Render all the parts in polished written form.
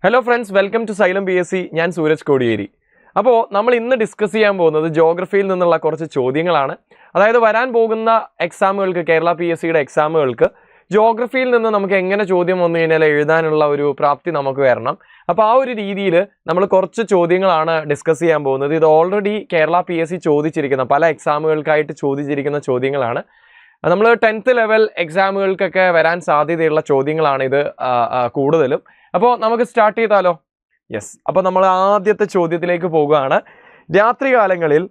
Hello friends, welcome to Xylem PSC. ഞാൻ സൂരജ് കോടിയേരി. അപ്പോൾ നമ്മൾ ഇന്ന് ഡിസ്കസ് ചെയ്യാൻ പോകുന്നത് ജോഗ്രഫിയിൽ നിന്നുള്ള കുറച്ച് ചോദ്യങ്ങളാണ്. അതായത് വരാൻ പോകുന്ന എക്സാമുകൾക്ക്, കേരള PSCയുടെ എക്സാമുകൾക്ക് ജോഗ്രഫിയിൽ നിന്ന് നമുക്ക് എങ്ങനെ ചോദ്യം വന്നു കഴിഞ്ഞാൽ എഴുതാനുള്ള ഒരു പ്രാപ്തി നമുക്ക് വരണം. അപ്പോൾ ആ ഒരു രീതിയിൽ നമ്മൾ കുറച്ച് ചോദ്യങ്ങളാണ് ഡിസ്കസ് ചെയ്യാൻ പോകുന്നത്. ഇത് ഓൾറെഡി കേരള PSC ചോദിച്ചിരിക്കുന്ന, പല എക്സാമുകൾക്കായിട്ട് ചോദിച്ചിരിക്കുന്ന ചോദ്യങ്ങളാണ്. നമ്മൾ 10th ലെവൽ എക്സാമുകൾക്കൊക്കെ വരാൻ സാധ്യതയുള്ള ചോദ്യങ്ങളാണ് ഇത് കൂടുതലും. അപ്പോൾ നമുക്ക് സ്റ്റാർട്ട് ചെയ്താലോ? യെസ്. അപ്പോൾ നമ്മൾ ആദ്യത്തെ ചോദ്യത്തിലേക്ക് പോകുകയാണ്. രാത്രികാലങ്ങളിൽ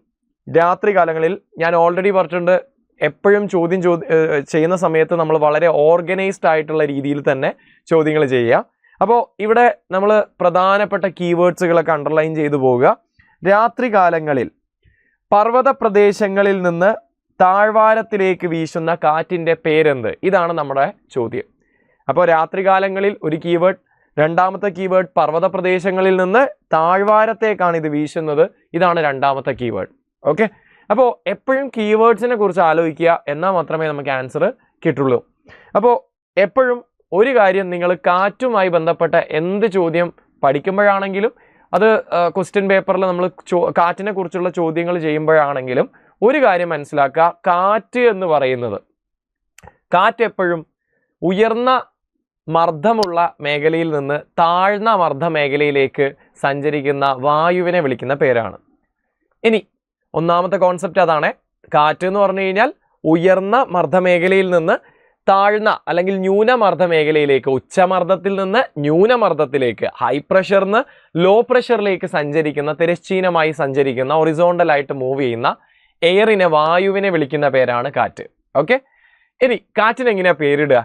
ഞാൻ ഓൾറെഡി പറഞ്ഞിട്ടുണ്ട്, എപ്പോഴും ചോദ്യം ചെയ്യുന്ന സമയത്ത് നമ്മൾ വളരെ ഓർഗനൈസ്ഡ് ആയിട്ടുള്ള രീതിയിൽ തന്നെ ചോദ്യങ്ങൾ ചെയ്യുക. അപ്പോൾ ഇവിടെ നമ്മൾ പ്രധാനപ്പെട്ട കീവേഡ്സുകളൊക്കെ അണ്ടർലൈൻ ചെയ്തു പോവുക. രാത്രികാലങ്ങളിൽ പർവ്വത പ്രദേശങ്ങളിൽ നിന്ന് താഴ്വാരത്തിലേക്ക് വീശുന്ന കാറ്റിൻ്റെ പേരെന്ത്? ഇതാണ് നമ്മുടെ ചോദ്യം. അപ്പോൾ രാത്രികാലങ്ങളിൽ ഒരു കീവേഡ്, രണ്ടാമത്തെ കീവേഡ് പർവ്വത പ്രദേശങ്ങളിൽ നിന്ന് താഴ്വാരത്തേക്കാണ് ഇത് വീശുന്നത്. ഇതാണ് രണ്ടാമത്തെ കീവേഡ്. ഓക്കെ. അപ്പോൾ എപ്പോഴും കീവേഡ്സിനെ കുറിച്ച് ആലോചിക്കുക, എന്നാൽ മാത്രമേ നമുക്ക് ആൻസർ കിട്ടുള്ളൂ. അപ്പോൾ എപ്പോഴും ഒരു കാര്യം, നിങ്ങൾ കാറ്റുമായി ബന്ധപ്പെട്ട എന്ത് ചോദ്യം പഠിക്കുമ്പോഴാണെങ്കിലും, അത് ക്വസ്റ്റ്യൻ പേപ്പറിൽ നമ്മൾ കാറ്റിനെ കുറിച്ചുള്ള ചോദ്യങ്ങൾ ചെയ്യുമ്പോഴാണെങ്കിലും ഒരു കാര്യം മനസ്സിലാക്കുക. കാറ്റ് എന്ന് പറയുന്നത്, കാറ്റ് എപ്പോഴും ഉയർന്ന മർദ്ദമുള്ള മേഖലയിൽ നിന്ന് താഴ്ന്ന മർദ്ദ മേഖലയിലേക്ക് സഞ്ചരിക്കുന്ന വായുവിനെ വിളിക്കുന്ന പേരാണ്. ഇനി ഒന്നാമത്തെ കോൺസെപ്റ്റ് അതാണ്. കാറ്റ് എന്ന് പറഞ്ഞു കഴിഞ്ഞാൽ ഉയർന്ന മർദ്ദമേഖലയിൽ നിന്ന് താഴ്ന്ന അല്ലെങ്കിൽ ന്യൂനമർദ്ദ മേഖലയിലേക്ക്, ഉച്ചമർദ്ദത്തിൽ നിന്ന് ന്യൂനമർദ്ദത്തിലേക്ക്, ഹൈ പ്രഷറിന് ലോ പ്രഷറിലേക്ക് സഞ്ചരിക്കുന്ന, തിരശ്ചീനമായി സഞ്ചരിക്കുന്ന, ഹൊറിസോണ്ടലായിട്ട് മൂവ് ചെയ്യുന്ന എയറിനെ, വായുവിനെ വിളിക്കുന്ന പേരാണ് കാറ്റ്. ഓക്കെ. ഇനി കാറ്റിനെങ്ങനെയാ പേരിടുക?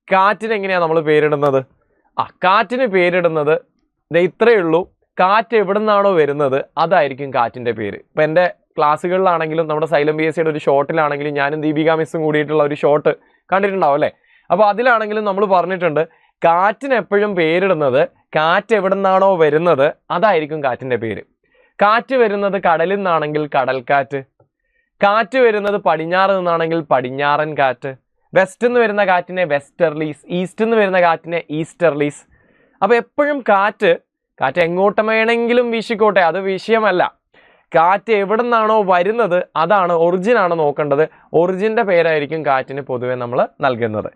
കാറ്റിനെങ്ങനെയാണ് നമ്മൾ പേരിടുന്നത്? കാറ്റിന് പേരിടുന്നത് ഇത്രയേ ഉള്ളൂ. കാറ്റ് എവിടെ നിന്നാണോ വരുന്നത് അതായിരിക്കും കാറ്റിൻ്റെ പേര്. ഇപ്പം എൻ്റെ ക്ലാസ്സുകളിലാണെങ്കിലും നമ്മുടെ സൈലം PSCയുടെ ഒരു ഷോർട്ടിലാണെങ്കിലും, ഞാനും ദീപിക മിസ്സും കൂടിയിട്ടുള്ള ഒരു ഷോർട്ട് കണ്ടിട്ടുണ്ടാവും അല്ലേ? അപ്പോൾ അതിലാണെങ്കിലും നമ്മൾ പറഞ്ഞിട്ടുണ്ട്, കാറ്റിന് എപ്പോഴും പേരിടുന്നത് കാറ്റ് എവിടെ നിന്നാണോ വരുന്നത് അതായിരിക്കും കാറ്റിൻ്റെ പേര്. കാറ്റ് വരുന്നത് കടലിൽ നിന്നാണെങ്കിൽ കടൽക്കാറ്റ്, കാറ്റ് വരുന്നത് പടിഞ്ഞാറ് നിന്നാണെങ്കിൽ പടിഞ്ഞാറൻ കാറ്റ്, വെസ്റ്റ് നിന്ന് വരുന്ന കാറ്റിനെ വെസ്റ്റർലീസ്, ഈസ്റ്റ് നിന്ന് വരുന്ന കാറ്റിനെ ഈസ്റ്റർലീസ്. അപ്പോൾ എപ്പോഴും കാറ്റ് എങ്ങോട്ട് വേണമെങ്കിലും വീശിക്കോട്ടെ, അത് വിഷയമല്ല. കാറ്റ് എവിടെ നിന്നാണോ വരുന്നത് അതാണ്, ഒറിജിനാണ് നോക്കേണ്ടത്. ഒറിജിൻ്റെ പേരായിരിക്കും കാറ്റിന് പൊതുവെ നമ്മൾ നൽകുന്നത്.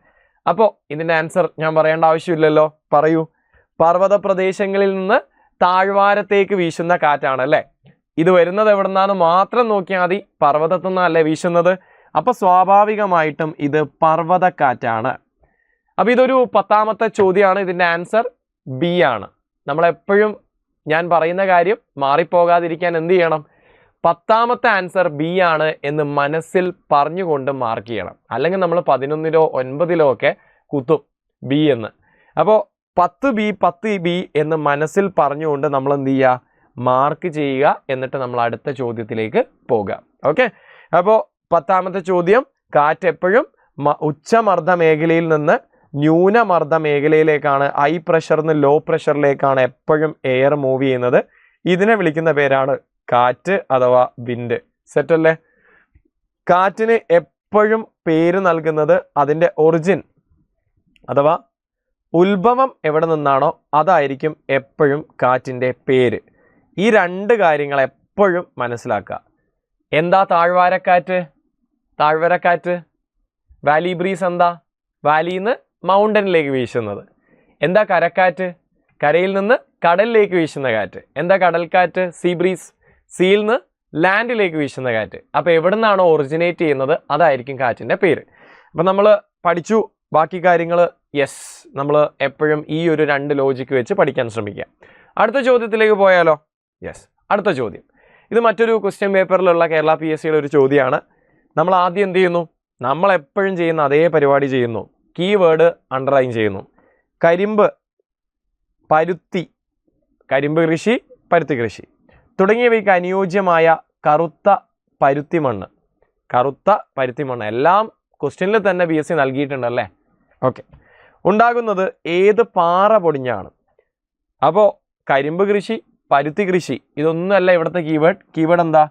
അപ്പോൾ ഇതിൻ്റെ ആൻസർ ഞാൻ പറയേണ്ട ആവശ്യമില്ലല്ലോ, പറയൂ. പർവ്വത പ്രദേശങ്ങളിൽ നിന്ന് താഴ്വാരത്തേക്ക് വീശുന്ന കാറ്റാണ് അല്ലേ? ഇത് വരുന്നത് എവിടെ നിന്നാന്ന് മാത്രം നോക്കിയാൽ മതി. പർവ്വതത്തു നിന്നല്ലേ വീശുന്നത്. അപ്പോൾ സ്വാഭാവികമായിട്ടും ഇത് പർവ്വതക്കാറ്റാണ്. അപ്പോൾ ഇതൊരു 10ാമത്തെ ചോദ്യമാണ്. ഇതിൻ്റെ ആൻസർ ബി ആണ്. നമ്മളെപ്പോഴും ഞാൻ പറയുന്ന കാര്യം മാറിപ്പോകാതിരിക്കാൻ എന്ത് ചെയ്യണം? 10ാമത്തെ ആൻസർ ബി ആണ് എന്ന് മനസ്സിൽ പറഞ്ഞുകൊണ്ട് മാർക്ക് ചെയ്യണം. അല്ലെങ്കിൽ നമ്മൾ 11ലോ 9ലോ ഒക്കെ കുത്തും ബി എന്ന്. അപ്പോൾ 10B എന്ന് മനസ്സിൽ പറഞ്ഞുകൊണ്ട് നമ്മൾ എന്ത് ചെയ്യുക? മാർക്ക് ചെയ്യുക. എന്നിട്ട് നമ്മൾ അടുത്ത ചോദ്യത്തിലേക്ക് പോകുക. ഓക്കെ. അപ്പോൾ 10ാമത്തെ ചോദ്യം, കാറ്റ് എപ്പോഴും ഉച്ചമർദ്ദ മേഖലയിൽ നിന്ന് ന്യൂനമർദ്ദ മേഖലയിലേക്കാണ്, ഹൈ പ്രഷറിന് ലോ പ്രഷറിലേക്കാണ് എപ്പോഴും എയർ മൂവ് ചെയ്യുന്നത്. ഇതിനെ വിളിക്കുന്ന പേരാണ് കാറ്റ് അഥവാ വിൻഡ്. സെറ്റല്ലേ? കാറ്റിന് എപ്പോഴും പേര് നൽകുന്നത് അതിൻ്റെ ഒറിജിൻ അഥവാ ഉത്ഭവം എവിടെ നിന്നാണോ അതായിരിക്കും എപ്പോഴും കാറ്റിൻ്റെ പേര്. ഈ രണ്ട് കാര്യങ്ങൾ എപ്പോഴും മനസ്സിലാക്കുക. എന്താ താഴ്വാരക്കാറ്റ്? വാലി ബ്രീസ് എന്താ? വാലിയിൽ നിന്ന് മൗണ്ടനിലേക്ക് വീശുന്നത്. എന്താ കരക്കാറ്റ്? കരയിൽ നിന്ന് കടലിലേക്ക് വീശുന്ന കാറ്റ്. എന്താ കടൽക്കാറ്റ്? See breeze. സീയിൽ നിന്ന് ലാൻഡിലേക്ക് വീശുന്ന കാറ്റ്. അപ്പോൾ എവിടെ നിന്നാണോ ഒറിജിനേറ്റ് ചെയ്യുന്നത് അതായിരിക്കും കാറ്റിൻ്റെ പേര്. അപ്പം നമ്മൾ പഠിച്ചു ബാക്കി കാര്യങ്ങൾ. യെസ്, നമ്മൾ എപ്പോഴും ഈ ഒരു 2 ലോജിക്ക് വെച്ച് പഠിക്കാൻ ശ്രമിക്കുക. അടുത്ത ചോദ്യത്തിലേക്ക് പോയാലോ? യെസ്. അടുത്ത ചോദ്യം, ഇത് മറ്റൊരു ക്വസ്റ്റ്യൻ പേപ്പറിലുള്ള കേരള PSCയുടെ ഒരു ചോദ്യമാണ്. നമ്മൾ ആദ്യം എന്ത് ചെയ്യുന്നു? നമ്മൾ എപ്പോഴും ചെയ്യുന്ന അതേ പരിപാടി ചെയ്യുന്നു. കീവേഡ് അണ്ടർലൈൻ ചെയ്യുന്നു. കരിമ്പ്, പരുത്തി, കരിമ്പ് കൃഷി, പരുത്തി കൃഷി തുടങ്ങിയവയ്ക്ക് അനുയോജ്യമായ കറുത്ത പരുത്തി മണ്ണ് എല്ലാം ക്വസ്റ്റ്യനിൽ തന്നെ PSC നൽകിയിട്ടുണ്ടല്ലേ? ഓക്കെ. ഉണ്ടാകുന്നത് ഏത് പാറ പൊടിഞ്ഞാണ്? അപ്പോൾ കരിമ്പ് കൃഷി, പരുത്തി കൃഷി ഇതൊന്നുമല്ല ഇവിടുത്തെ കീവേഡ് എന്താ?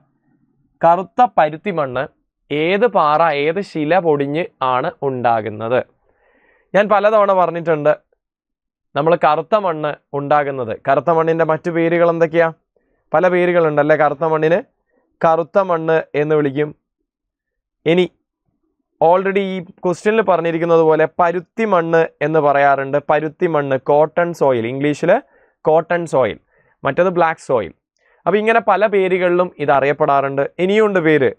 കറുത്ത പരുത്തി മണ്ണ് ഏത് പാറ, ഏത് ശില പൊടിഞ്ഞ് ആണ് ഉണ്ടാകുന്നത്? ഞാൻ പലതവണ പറഞ്ഞിട്ടുണ്ട്, നമ്മൾ കറുത്ത മണ്ണ് ഉണ്ടാകുന്നത്? കറുത്ത മണ്ണിൻ്റെ മറ്റു പേരുകൾ എന്തൊക്കെയാ? പല പേരുകളുണ്ടല്ലേ കറുത്ത മണ്ണിന്. കറുത്ത മണ്ണ് എന്ന് വിളിക്കും. ഇനി ഓൾറെഡി ഈ ക്വസ്റ്റ്യനിൽ പറഞ്ഞിരിക്കുന്നത് പോലെ പരുത്തി മണ്ണ് എന്ന് പറയാറുണ്ട്. പരുത്തി മണ്ണ്, കോട്ടൺ സോയിൽ, ഇംഗ്ലീഷിൽ കോട്ടൺ സോയിൽ, മറ്റത് ബ്ലാക്ക് സോയിൽ. അപ്പോൾ ഇങ്ങനെ പല പേരുകളിലും ഇത് അറിയപ്പെടാറുണ്ട്. ഇനിയുണ്ട് പേര്.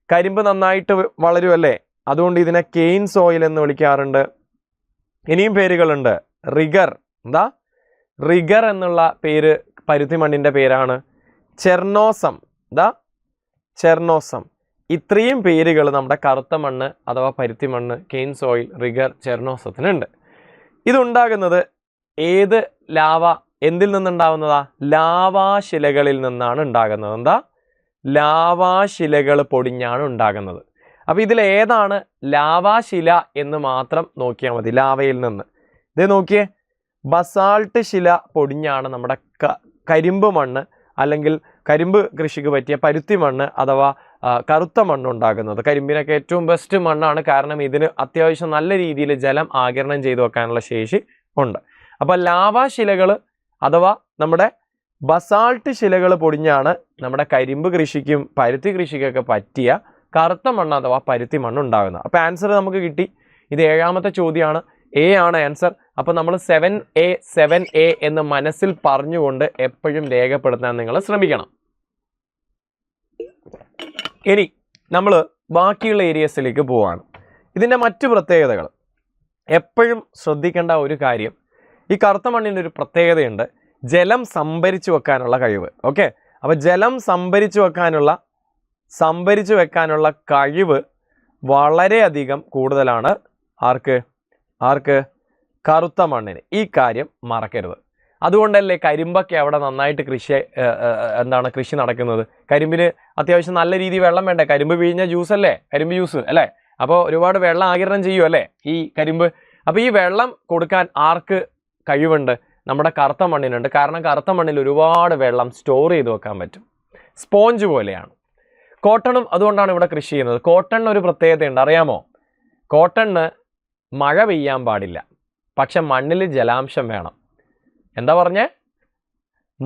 കരിമ്പ് നന്നായിട്ട് വളരുമല്ലേ, അതുകൊണ്ട് ഇതിനെ കെയിൻ സോയിൽ എന്ന് വിളിക്കാറുണ്ട്. ഇനിയും പേരുകളുണ്ട്. റിഗർ, എന്താ റിഗർ എന്നുള്ള പേര് പരുത്തി മണ്ണിൻ്റെ പേരാണ്. ചെർണോസം, എന്താ ചെർണോസം. ഇത്രയും പേരുകൾ നമ്മുടെ കറുത്ത മണ്ണ് അഥവാ പരുത്തി മണ്ണ്, കെയിൻ സോയിൽ, റിഗർ, ചെർണോസത്തിനുണ്ട്. ഇതുണ്ടാകുന്നത് ഏത് ലാവ, എന്തിൽ നിന്നുണ്ടാവുന്നതാ? ലാവാശിലകളിൽ നിന്നാണ് ഉണ്ടാകുന്നത്. എന്താ? ലാവാശിലകൾ പൊടിഞ്ഞാണ് ഉണ്ടാകുന്നത്. അപ്പോൾ ഇതിൽ ഏതാണ് ലാവാശില എന്ന് മാത്രം നോക്കിയാൽ മതി. ലാവയിൽ നിന്ന് ഇത് നോക്കിയേ, ബസാൾട്ട് ശില പൊടിഞ്ഞാണ് നമ്മുടെ കരിമ്പ് മണ്ണ് അല്ലെങ്കിൽ കരിമ്പ് കൃഷിക്ക് പറ്റിയ പരുത്തി മണ്ണ് അഥവാ കറുത്ത മണ്ണ് ഉണ്ടാകുന്നത്. കരിമ്പിനൊക്കെ ഏറ്റവും ബെസ്റ്റ് മണ്ണാണ്, കാരണം ഇതിന് അത്യാവശ്യം നല്ല രീതിയിൽ ജലം ആഗിരണം ചെയ്തു വെക്കാനുള്ള ശേഷി ഉണ്ട്. അപ്പോൾ ലാവാശിലകൾ അഥവാ നമ്മുടെ ബസാൾട്ട് ശിലകൾ പൊടിഞ്ഞാണ് നമ്മുടെ കരിമ്പ് കൃഷിക്കും പരുത്തി കൃഷിക്കൊക്കെ പറ്റിയ കറുത്ത മണ്ണ് അഥവാ പരുത്തി മണ്ണ് ഉണ്ടാകുന്നത്. അപ്പോൾ ആൻസർ നമുക്ക് കിട്ടി. ഇത് 7ാമത്തെ ചോദ്യമാണ്. എ ആണ് ആൻസർ. അപ്പോൾ നമ്മൾ 7A എന്ന് മനസ്സിൽ പറഞ്ഞുകൊണ്ട് എപ്പോഴും രേഖപ്പെടുത്താൻ നിങ്ങൾ ശ്രമിക്കണം. ഇനി നമ്മൾ ബാക്കിയുള്ള ഏരിയസിലേക്ക് പോവാണ്. ഇതിൻ്റെ മറ്റു പ്രത്യേകതകൾ എപ്പോഴും ശ്രദ്ധിക്കേണ്ട ഒരു കാര്യം, ഈ കറുത്ത മണ്ണിൻ്റെ ഒരു പ്രത്യേകതയുണ്ട്, ജലം സംഭരിച്ചു വെക്കാനുള്ള കഴിവ്. ഓക്കെ, അപ്പോൾ ജലം സംഭരിച്ചു വെക്കാനുള്ള കഴിവ് വളരെയധികം കൂടുതലാണ് ആർക്ക് കറുത്ത മണ്ണിന്. ഈ കാര്യം മറക്കരുത്. അതുകൊണ്ടല്ലേ കരിമ്പൊക്കെ അവിടെ നന്നായിട്ട് കൃഷി നടക്കുന്നത്. കരിമ്പിന് അത്യാവശ്യം നല്ല രീതിയിൽ വെള്ളം വേണ്ടേ? കരിമ്പ് പിഴിഞ്ഞ ജ്യൂസ് അല്ലേ, കരിമ്പ് ജ്യൂസ് അല്ലേ? അപ്പോൾ ഒരുപാട് വെള്ളം ആഗിരണം ചെയ്യും അല്ലേ ഈ കരിമ്പ്. അപ്പോൾ ഈ വെള്ളം കൊടുക്കാൻ ആർക്ക് കഴിവുണ്ട്? നമ്മുടെ കറുത്ത മണ്ണിനുണ്ട്. കാരണം കറുത്ത മണ്ണിൽ ഒരുപാട് വെള്ളം സ്റ്റോർ ചെയ്ത് വെക്കാൻ പറ്റും. സ്പോഞ്ച് പോലെയാണ്. കോട്ടണും അതുകൊണ്ടാണ് ഇവിടെ കൃഷി ചെയ്യുന്നത്. കോട്ടണിന് ഒരു പ്രത്യേകതയുണ്ട്, അറിയാമോ? കോട്ടണിന് മഴ പെയ്യാൻ പാടില്ല, പക്ഷെ മണ്ണിൽ ജലാംശം വേണം. എന്താ പറഞ്ഞേ?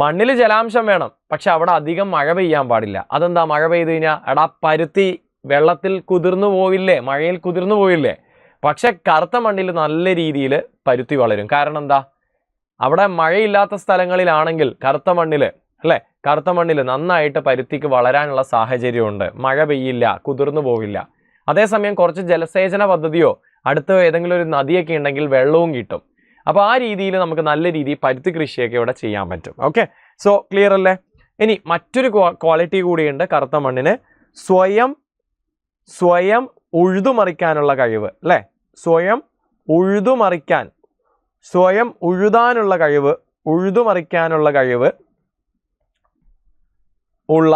മണ്ണിൽ ജലാംശം വേണം, പക്ഷെ അവിടെ അധികം മഴ പെയ്യാൻ പാടില്ല. അതെന്താ? മഴ പെയ്ത് കഴിഞ്ഞാൽ പരുത്തി വെള്ളത്തിൽ കുതിർന്നു പോവില്ലേ, മഴയിൽ കുതിർന്നു പോയില്ലേ? പക്ഷെ കറുത്ത മണ്ണിൽ നല്ല രീതിയിൽ പരുത്തി വളരും. കാരണം എന്താ? അവിടെ മഴയില്ലാത്ത സ്ഥലങ്ങളിലാണെങ്കിൽ കറുത്ത മണ്ണിൽ നന്നായിട്ട് പരുത്തിക്ക് വളരാനുള്ള സാഹചര്യമുണ്ട്. മഴ പെയ്യില്ല, കുതിർന്നു പോവില്ല. അതേസമയം കുറച്ച് ജലസേചന പദ്ധതിയോ അടുത്ത് ഏതെങ്കിലും ഒരു നദിയൊക്കെ ഉണ്ടെങ്കിൽ വെള്ളവും കിട്ടും. അപ്പോൾ ആ രീതിയിൽ നമുക്ക് നല്ല രീതിയിൽ പരുത്തി കൃഷിയൊക്കെ ഇവിടെ ചെയ്യാൻ പറ്റും. ഓക്കെ, സോ ക്ലിയർ അല്ലേ? ഇനി മറ്റൊരു ക്വാളിറ്റി കൂടിയുണ്ട് കറുത്ത മണ്ണിന്, സ്വയം ഉഴുതുമറിക്കാനുള്ള കഴിവ് അല്ലേ? സ്വയം ഉഴുതുമറിക്കാനുള്ള കഴിവ് ഉള്ള